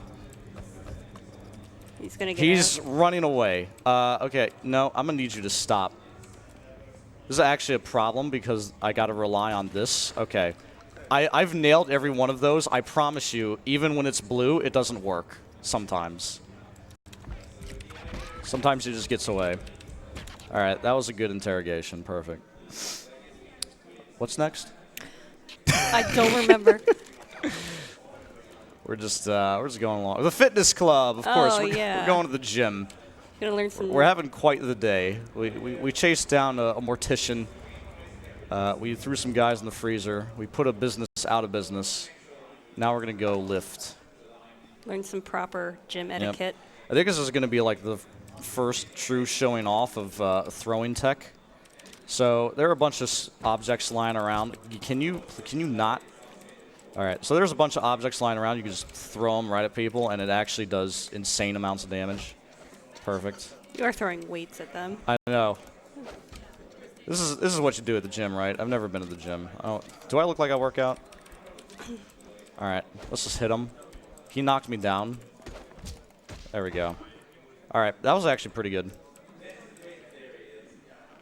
He's going to get He's out. running away. Okay, no, I'm going to need you to stop. This is actually a problem because I got to rely on this. Okay. I've nailed every one of those. I promise you, even when it's blue, it doesn't work sometimes. Sometimes he just gets away. All right, that was a good interrogation. Perfect. What's next? I don't remember. We're just going along. The fitness club, of course. We're going to the gym. Gonna learn some. We're having quite the day. We chased down a mortician. We threw some guys in the freezer. We put a business out of business. Now we're going to go lift. Learn some proper gym etiquette. I think this is going to be like the first true showing off of throwing tech. So there are a bunch of objects lying around. Can you not? All right, so there's a bunch of objects lying around. You can just throw them right at people, and it actually does insane amounts of damage. Perfect. You are throwing weights at them. I know. This is what you do at the gym, right? I've never been to the gym. Do I look like I work out? All right, let's just hit him. He knocked me down. There we go. All right, that was actually pretty good.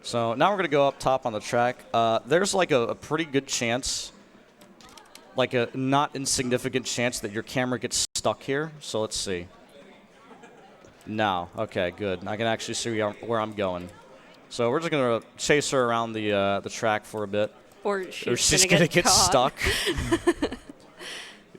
So now we're going to go up top on the track. There's like a pretty good chance, like a not insignificant chance that your camera gets stuck here. So let's see. No. Okay, good. I can actually see where I'm going. So we're just going to chase her around the track for a bit. Or she's going to get stuck.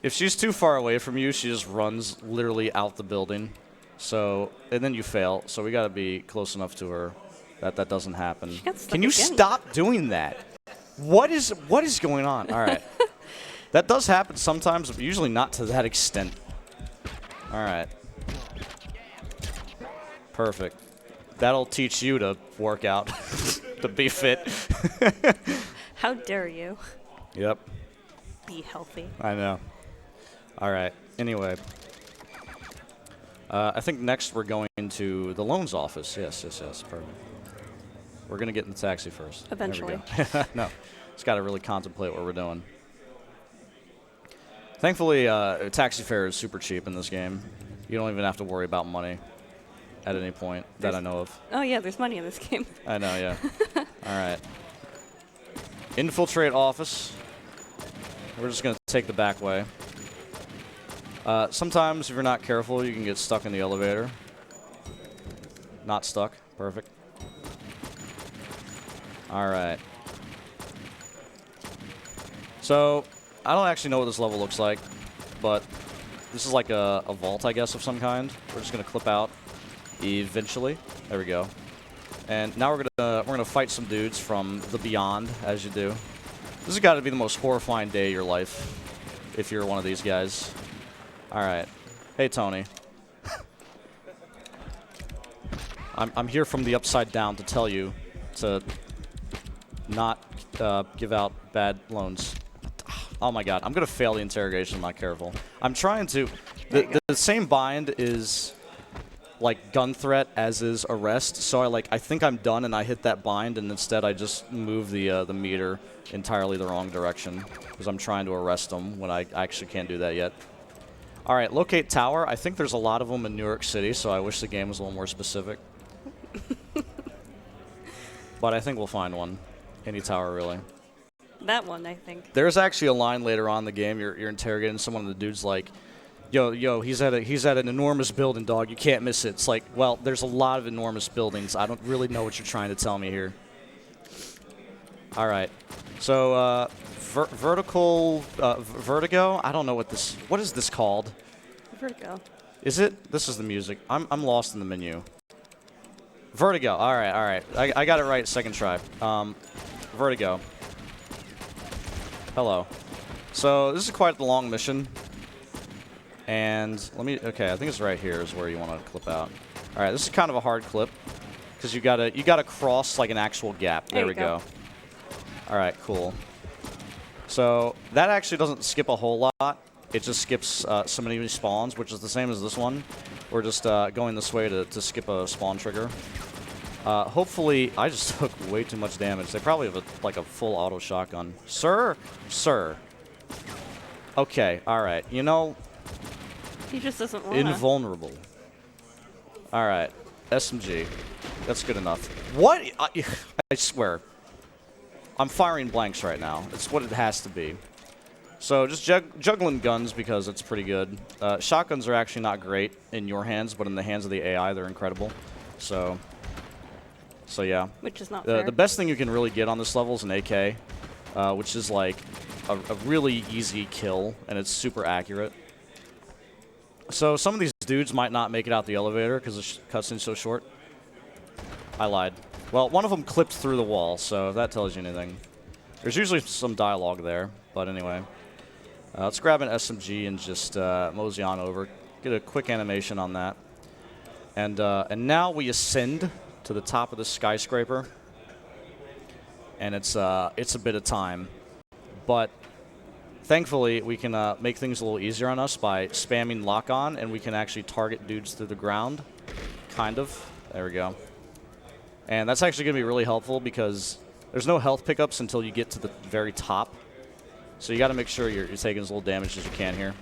If she's too far away from you, she just runs literally out the building. So, and then you fail. So we got to be close enough to her that doesn't happen. Can you stop doing that? What is going on? All right. That does happen sometimes, but usually not to that extent. All right. Perfect. That'll teach you to work out, to be fit. How dare you? Yep. Be healthy. I know. All right. Anyway. I think next we're going to the loans office. Yes. Perfect. We're going to get in the taxi first. Eventually. No. Just got to really contemplate what we're doing. Thankfully, taxi fare is super cheap in this game. You don't even have to worry about money at any point that I know of. Oh, yeah, there's money in this game. I know, yeah. All right. Infiltrate office. We're just going to take the back way. Sometimes, if you're not careful, you can get stuck in the elevator. Not stuck. Perfect. All right. So, I don't actually know what this level looks like, but this is like a vault, I guess, of some kind. We're just going to clip out eventually. There we go. And now we're gonna fight some dudes from the beyond, as you do. This has got to be the most horrifying day of your life, if you're one of these guys. All right. Hey, Tony. I'm here from the upside down to tell you to not give out bad loans. Oh my God, I'm gonna fail the interrogation. I'm not careful. I'm trying to. The same bind is like gun threat as is arrest. So I think I'm done, and I hit that bind, and instead I just move the meter entirely the wrong direction because I'm trying to arrest them when I actually can't do that yet. All right, locate tower. I think there's a lot of them in New York City, so I wish the game was a little more specific. But I think we'll find one. Any tower, really. That one, I think. There's actually a line later on in the game. You're interrogating someone, and the dude's like, yo, he's at an enormous building, dog. You can't miss it. It's like, well, there's a lot of enormous buildings. I don't really know what you're trying to tell me here. All right. So, vertigo? I don't know what is this called? Vertigo. Is it? This is the music. I'm lost in the menu. Vertigo. All right. I got it right second try. Vertigo. Hello. So this is quite the long mission. And okay, I think it's right here is where you want to clip out. All right, this is kind of a hard clip because you gotta cross like an actual gap. There we go. All right, cool. So that actually doesn't skip a whole lot. It just skips some enemy spawns, which is the same as this one. We're just going this way to skip a spawn trigger. Hopefully, I just took way too much damage. They probably have like a full auto shotgun. Sir. Okay, all right. You know, he just doesn't want invulnerable. All right, SMG. That's good enough. What? I swear. I'm firing blanks right now. It's what it has to be. So just juggling guns because it's pretty good. Shotguns are actually not great in your hands, but in the hands of the AI, they're incredible. So yeah. Which is not fair. The best thing you can really get on this level is an AK, which is like a really easy kill, and it's super accurate. So some of these dudes might not make it out the elevator because the cutscene's so short. I lied. Well, one of them clipped through the wall, so if that tells you anything. There's usually some dialogue there, but anyway. Let's grab an SMG and just mosey on over. Get a quick animation on that. And now we ascend to the top of the skyscraper. And it's a bit of time. But thankfully, we can make things a little easier on us by spamming lock-on, and we can actually target dudes through the ground. Kind of. There we go. And that's actually going to be really helpful because there's no health pickups until you get to the very top. So you got to make sure you're taking as little damage as you can here.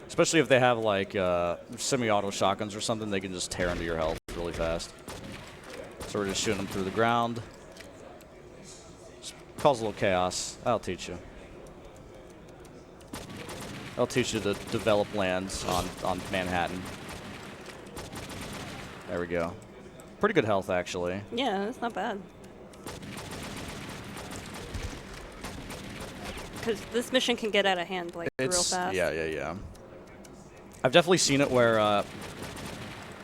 Especially if they have like semi-auto shotguns or something, they can just tear into your health really fast. So we're just shooting them through the ground. Just cause a little chaos. That'll teach you. That'll teach you to develop lands on Manhattan. There we go. Pretty good health, actually. Yeah, that's not bad. Because this mission can get out of hand, like, real fast. Yeah. I've definitely seen it where, I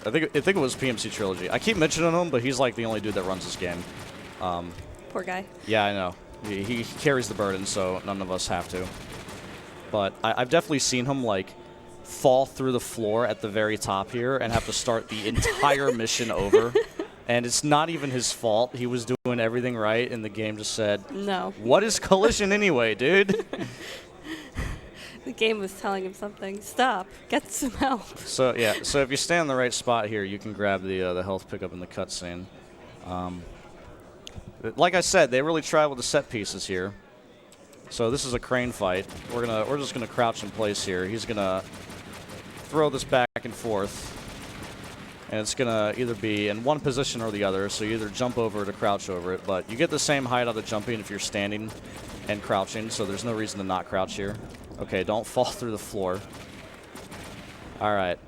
think it was PMC Trilogy. I keep mentioning him, but he's like the only dude that runs this game. Poor guy. Yeah, I know. He carries the burden, so none of us have to. But I've definitely seen him, like, fall through the floor at the very top here and have to start the entire mission over. And it's not even his fault. He was doing everything right, and the game just said, no. What is collision anyway, dude? The game was telling him something. Stop. Get some help. So, yeah. So if you stand in the right spot here, you can grab the health pickup in the cutscene. Like I said, they really try with the set pieces here. So this is a crane fight. We're just gonna crouch in place here. He's gonna throw this back and forth, and it's gonna either be in one position or the other. So you either jump over it or crouch over it. But you get the same height out of jumping if you're standing and crouching. So there's no reason to not crouch here. Okay, don't fall through the floor. All right,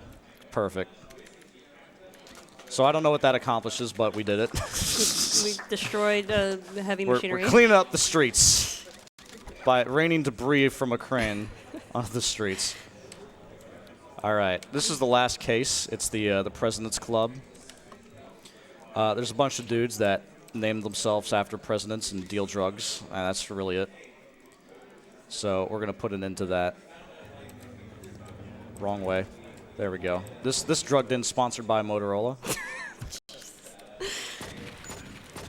perfect. So I don't know what that accomplishes, but we did it. We destroyed the heavy machinery. We're cleaning up the streets by raining debris from a crane onto the streets. All right, this is the last case. It's the President's Club. There's a bunch of dudes that name themselves after presidents and deal drugs, and that's really it. So we're gonna put an end to that. Wrong way. There we go. This drug den sponsored by Motorola.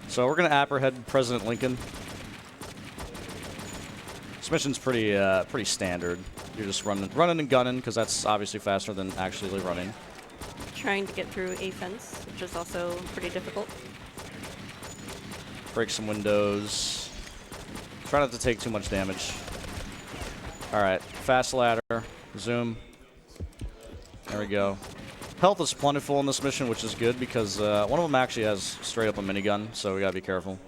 So we're gonna apprehend President Lincoln. This mission's pretty standard. You're just running and gunning because that's obviously faster than actually running. Trying to get through a fence, which is also pretty difficult. Break some windows. Try not to take too much damage. All right, fast ladder, zoom. There we go. Health is plentiful in this mission, which is good because one of them actually has straight up a minigun, so we gotta be careful.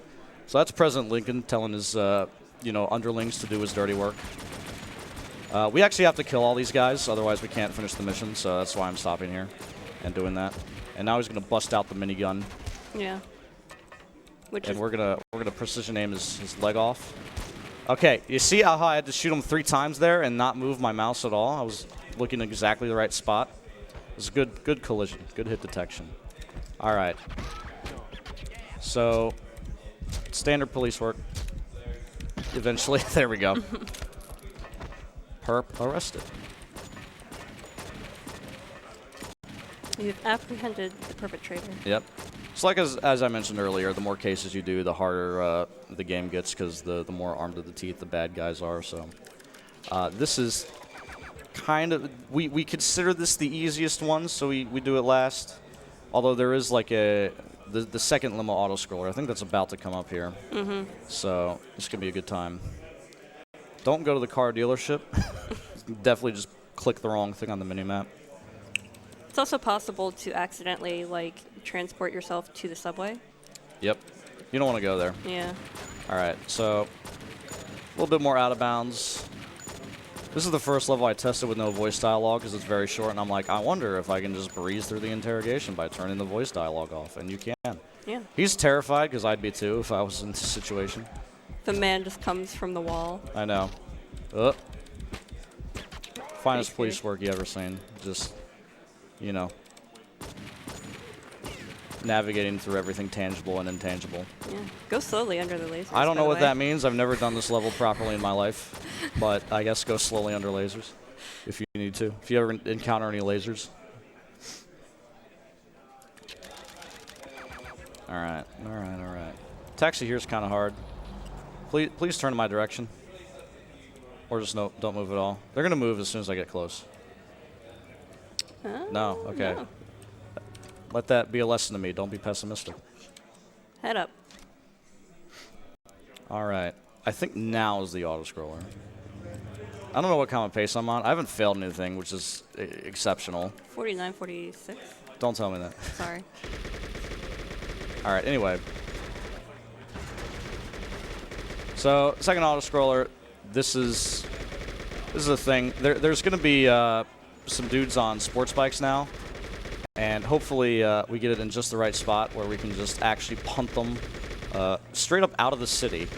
So that's President Lincoln telling his, underlings to do his dirty work. We actually have to kill all these guys, otherwise we can't finish the mission, so that's why I'm stopping here and doing that. And now he's going to bust out the minigun. Yeah. And we're gonna precision aim his leg off. Okay, you see how I had to shoot him 3 times there and not move my mouse at all? I was looking exactly the right spot. It was good collision, good hit detection. All right. So, standard police work. Eventually, there we go. Perp arrested. You've apprehended the perpetrator. Yep. It's like as I mentioned earlier, the more cases you do, the harder the game gets because the more armed to the teeth the bad guys are. So this is kind of we consider this the easiest one, so we do it last. Although there is like the second limo autoscroller. I think that's about to come up here. Mm-hmm. So it's gonna be a good time. Don't go to the car dealership. Definitely just click the wrong thing on the minimap. It's also possible to accidentally, like, transport yourself to the subway. Yep. You don't want to go there. Yeah. All right, so a little bit more out of bounds. This is the first level I tested with no voice dialogue because it's very short, and I'm like, I wonder if I can just breeze through the interrogation by turning the voice dialogue off, and you can. Yeah. He's terrified because I'd be too if I was in this situation. The man just comes from the wall. I know. Finest police work you ever seen. Just, navigating through everything tangible and intangible. Yeah. Go slowly under the lasers. I don't know what that means. I've never done this level properly in my life. But I guess go slowly under lasers if you need to. If you ever encounter any lasers. All right. Taxi here is kind of hard. Please turn in my direction. Or just don't move at all. They're going to move as soon as I get close. No? Okay. No. Let that be a lesson to me. Don't be pessimistic. Head up. All right. I think now is the autoscroller. I don't know what kind of pace I'm on. I haven't failed anything, which is exceptional. 49, 46. Don't tell me that. Sorry. All right. Anyway. So, second autoscroller. This is a thing. There's going to be some dudes on sports bikes now. And hopefully we get it in just the right spot where we can just actually punt them straight up out of the city.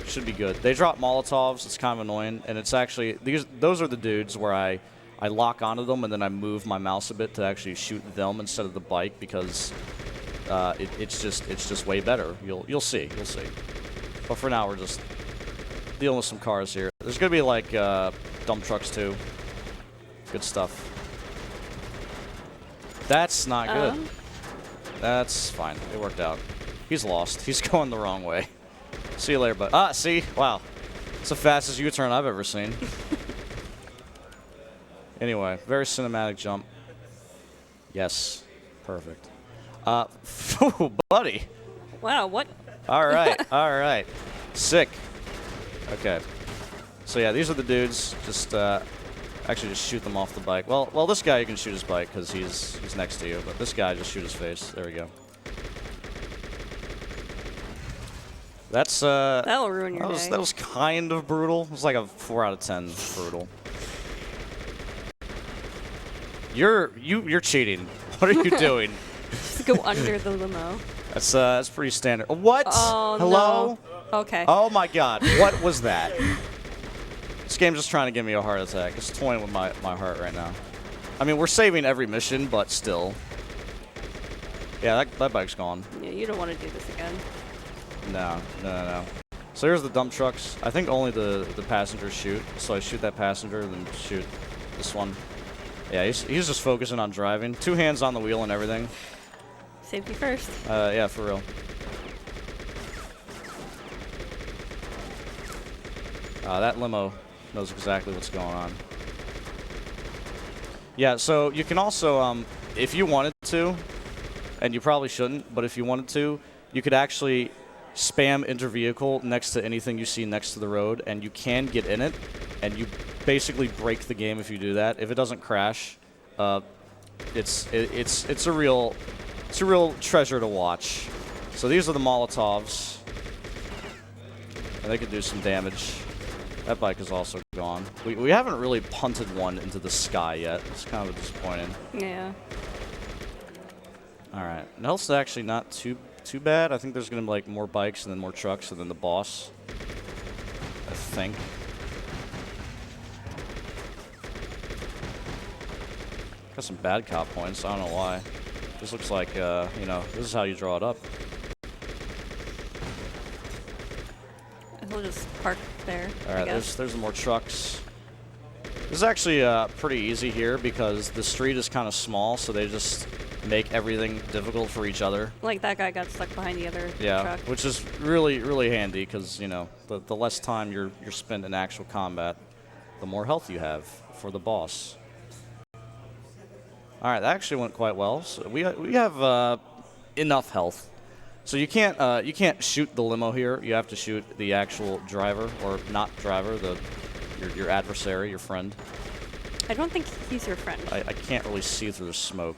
Should be good. They drop Molotovs. It's kind of annoying. And it's actually, those are the dudes where I lock onto them and then I move my mouse a bit to actually shoot them instead of the bike because it's just way better. You'll see. But for now, we're just dealing with some cars here. There's going to be like dump trucks too. Good stuff. That's not good. That's fine. It worked out. He's lost. He's going the wrong way. See you later, bud. See? Wow. It's the fastest U-turn I've ever seen. Anyway, very cinematic jump. Yes. Perfect. Buddy. Wow, what? All right. Sick. Okay. So yeah, these are the dudes. Just actually just shoot them off the bike. Well, this guy you can shoot his bike because he's next to you, but this guy just shoot his face. There we go. That's that'll ruin your day. That was kind of brutal. It was like a 4 out of 10 brutal. You're cheating. What are you doing? Just go under the limo. That's pretty standard. What? Oh, hello? No. Okay. Oh my God! What was that? This game's just trying to give me a heart attack. It's toying with my heart right now. I mean, we're saving every mission, but still. Yeah, that bike's gone. Yeah, you don't want to do this again. No. So here's the dump trucks. I think only the passengers shoot. So I shoot that passenger, then shoot this one. Yeah, he's just focusing on driving. 2 hands on the wheel and everything. Safety first. Yeah, for real. That limo knows exactly what's going on. Yeah, so you can also, if you wanted to, and you probably shouldn't, but if you wanted to, you could actually spam inter-vehicle next to anything you see next to the road, and you can get in it, and you basically break the game if you do that. If it doesn't crash, it's a real treasure to watch. So these are the Molotovs. and they could do some damage. That bike is also gone. We haven't really punted one into the sky yet. It's kind of disappointing. Yeah. All right. Health's actually not too bad. I think there's going to be like more bikes and then more trucks and then the boss. I think. Got some bad cop points. I don't know why. This looks like, you know, this is how you draw it up. We'll just park there. All right, there's more trucks. This is actually pretty easy here because the street is kind of small, so they just make everything difficult for each other. Like that guy got stuck behind the other truck. Which is really, really handy because, you know, the less time you're spent in actual combat, the more health you have for the boss. All right, that actually went quite well. So we have enough health. So you can't shoot the limo here. You have to shoot the actual driver, or not driver, your adversary, your friend. I don't think he's your friend. I can't really see through the smoke.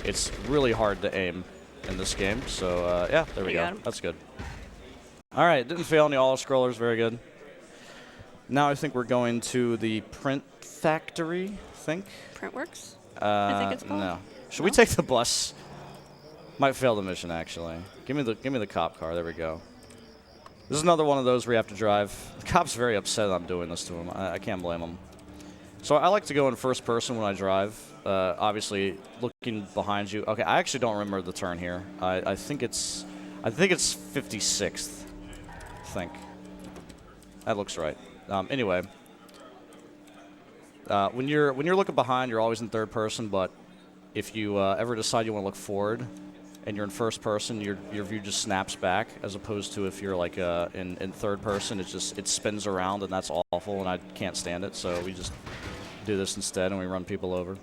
It's really hard to aim in this game. So yeah, there we go. That's good. All right, didn't fail any auto-scrollers. Very good. Now I think we're going to the print factory. I think. Printworks? I think it's called. No. Should we take the bus? Might fail the mission actually. Give me the cop car. There we go. This is another one of those where you have to drive. The cop's very upset that I'm doing this to him. I can't blame him. So I like to go in first person when I drive. Obviously, looking behind you. Okay, I actually don't remember the turn here. I think it's 56th. I think. That looks right. Anyway, when you're looking behind, you're always in third person. But if you ever decide you want to look forward, and you're in first person, your view just snaps back, as opposed to if you're like in third person, it spins around, and that's awful, and I can't stand it. So we just do this instead, and we run people over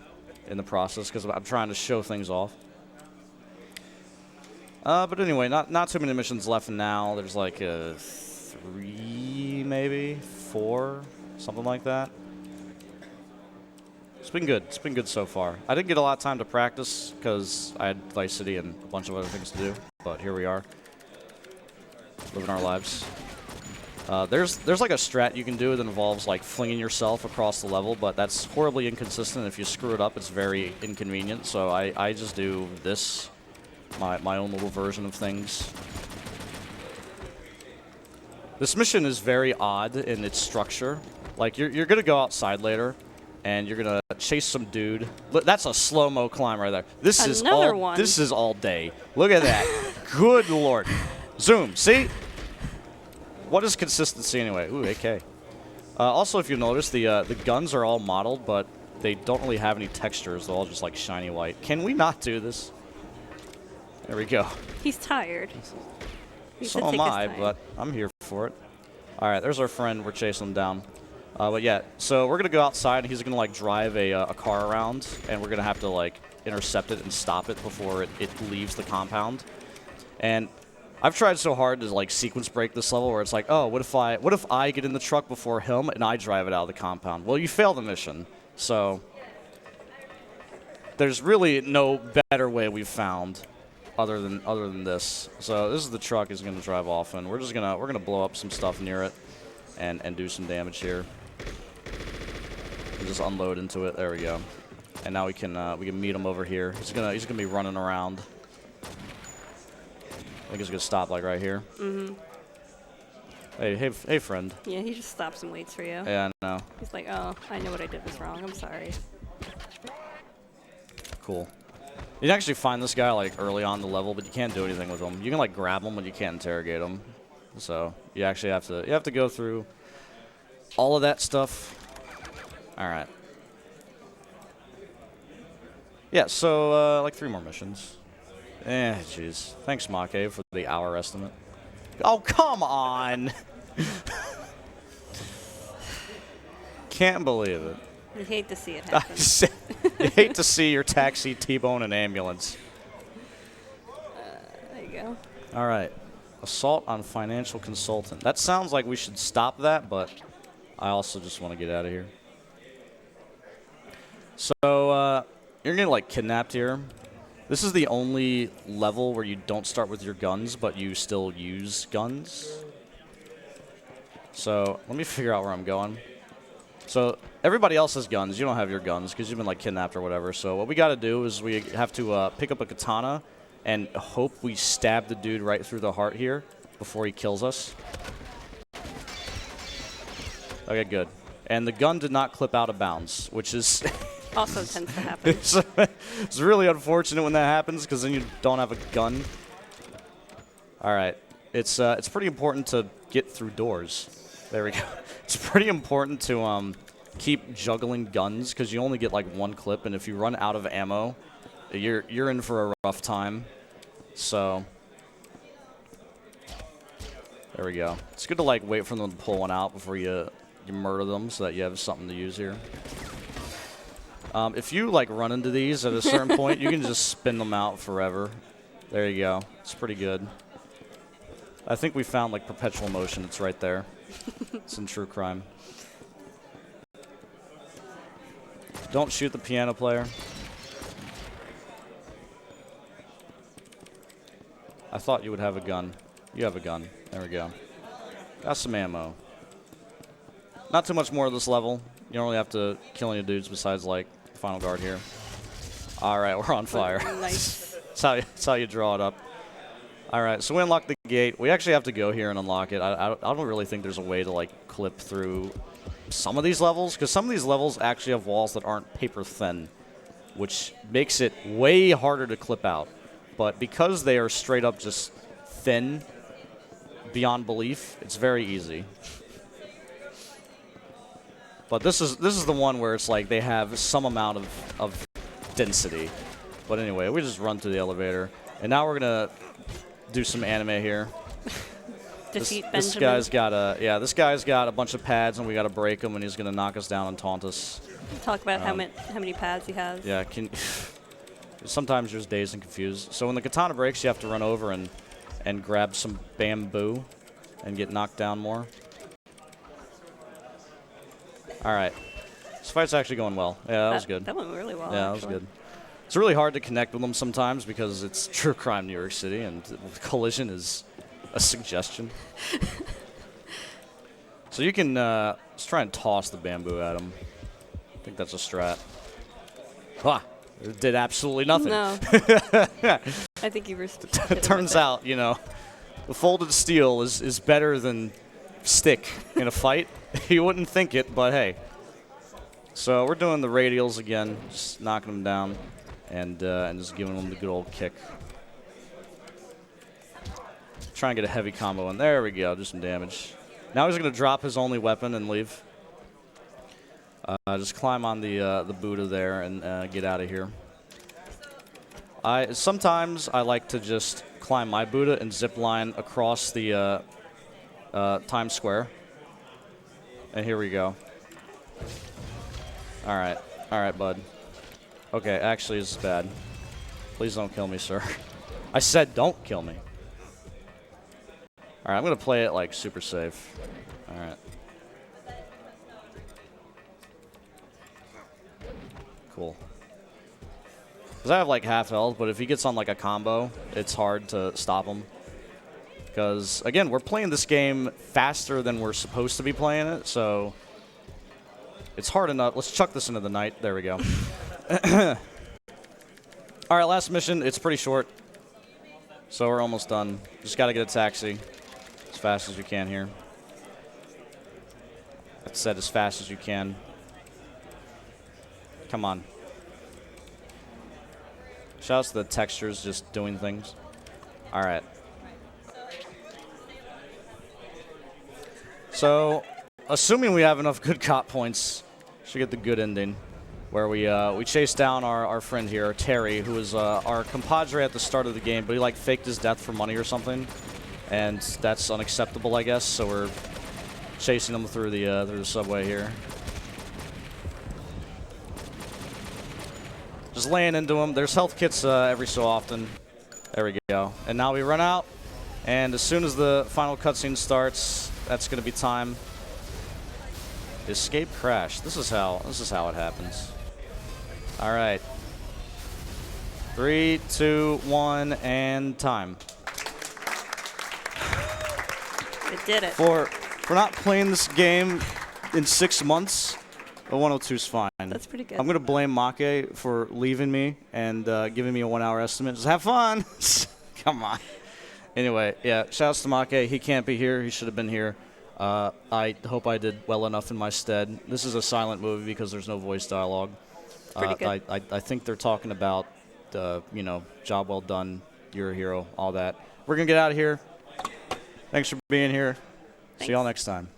in the process because I'm trying to show things off. But anyway, not too many missions left now. There's like 3, maybe 4, something like that. It's been good. It's been good so far. I didn't get a lot of time to practice because I had Vice City and a bunch of other things to do. But here we are, living our lives. There's like a strat you can do that involves like flinging yourself across the level, but that's horribly inconsistent. If you screw it up, it's very inconvenient. So I just do this, my own little version of things. This mission is very odd in its structure. Like you're gonna go outside later, and you're gonna chase some dude. Look, that's a slow-mo climb right there. This is all day. Look at that. Good lord. Zoom. See? What is consistency anyway? Ooh, AK. Also, if you notice, the guns are all modeled, but they don't really have any textures. They're all just like shiny white. Can we not do this? There we go. He's tired. So am I, but I'm here for it. All right, there's our friend. We're chasing him down. But yeah, so we're gonna go outside, and he's gonna like drive a car around, and we're gonna have to like intercept it and stop it before it leaves the compound. And I've tried so hard to like sequence break this level where it's like, oh, what if I get in the truck before him and I drive it out of the compound? Well, you fail the mission. So there's really no better way we've found other than this. So this is the truck he's gonna drive off, and we're gonna blow up some stuff near it and do some damage here. Just unload into it. There we go. And now we can meet him over here. He's gonna be running around. I think he's gonna stop like right here. Mm-hmm. Hey, friend. Yeah, he just stops and waits for you. Yeah, I know. He's like, oh, I know what I did was wrong. I'm sorry. Cool. You can actually find this guy like early on the level, but you can't do anything with him. You can like grab him, but you can't interrogate him. So you actually have to go through all of that stuff. All right. Yeah, so like 3 more missions. Jeez. Thanks, Make, for the hour estimate. Oh, come on! Can't believe it. You hate to see it happen. You hate to see your taxi T-bone an ambulance. There you go. All right. Assault on financial consultant. That sounds like we should stop that, but I also just want to get out of here. So, you're getting, like, kidnapped here. This is the only level where you don't start with your guns, but you still use guns. So let me figure out where I'm going. So everybody else has guns. You don't have your guns because you've been like kidnapped or whatever. So what we got to do is we have to pick up a katana and hope we stab the dude right through the heart here before he kills us. Okay, good. And the gun did not clip out of bounds, which is... also tends to happen. It's really unfortunate when that happens because then you don't have a gun. All right. It's pretty important to get through doors. There we go. It's pretty important to keep juggling guns because you only get like one clip, and if you run out of ammo, you're in for a rough time. So there we go. It's good to like wait for them to pull one out before you murder them so that you have something to use here. If you like run into these at a certain point, you can just spin them out forever. There you go. It's pretty good. I think we found like perpetual motion. It's right there. It's in true crime. Don't shoot the piano player. I thought you would have a gun. You have a gun. There we go. Got some ammo. Not too much more of this level. You don't really have to kill any dudes besides like final guard here. All right, we're on fire. Nice. That's how you draw it up. All right, so we unlock the gate. We actually have to go here and unlock it. I don't really think there's a way to like clip through some of these levels because some of these levels actually have walls that aren't paper thin, which makes it way harder to clip out. But because they are straight up just thin beyond belief, it's very easy. But this is the one where it's like they have some amount of density. But anyway, we just run through the elevator. And now we're going to do some anime here. Defeat Benjamin. This guy's got a bunch of pads, and we got to break him, and he's going to knock us down and taunt us. Talk about how many pads he has. Yeah, sometimes you're just dazed and confused. So when the katana breaks, you have to run over and grab some bamboo and get knocked down more. All right. This fight's actually going well. Yeah, that was good. That went really well, Yeah, actually. that was good. It's really hard to connect with them sometimes because it's true crime New York City, and collision is a suggestion. So you can let's try and toss the bamboo at him. I think that's a strat. Ah, it did absolutely nothing. No. I think you were... It turns out, you know, the folded steel is better than stick in a fight. You wouldn't think it, but hey. So we're doing the radials again, just knocking them down and just giving them the good old kick. Try and get a heavy combo in. There we go, do some damage. Now he's going to drop his only weapon and leave. Just climb on the Buddha there and get out of here. Sometimes I like to just climb my Buddha and zip line across the Times Square. And here we go. All right, bud. Okay, actually, this is bad. Please don't kill me, sir. I said don't kill me. All right, I'm going to play it, like, super safe. All right. Cool. Because I have, like, half health, but if he gets on, like, a combo, it's hard to stop him. Because, again, we're playing this game faster than we're supposed to be playing it, so it's hard enough. Let's chuck this into the night. There we go. All right, last mission. It's pretty short, so we're almost done. Just got to get a taxi as fast as you can here. That said, as fast as you can. Come on. Shout out to the textures just doing things. All right. So, assuming we have enough good cop points, should get the good ending, where we chase down our friend here, Terry, who was our compadre at the start of the game, but he like faked his death for money or something, and that's unacceptable, I guess. So we're chasing him through the subway here, just laying into him. There's health kits every so often. There we go. And now we run out, and as soon as the final cutscene starts, that's going to be time. Escape crash. This is how it happens. All right. 3, 2, 1, and time. It did it. For not playing this game in 6 months, a 102 is fine. That's pretty good. I'm going to blame Make for leaving me and giving me a 1 hour estimate. Just have fun. Come on. Anyway, yeah, shouts to Make. He can't be here. He should have been here. I hope I did well enough in my stead. This is a silent movie because there's no voice dialogue. Pretty good. I think they're talking about, job well done, you're a hero, all that. We're going to get out of here. Thanks for being here. Thanks. See y'all next time.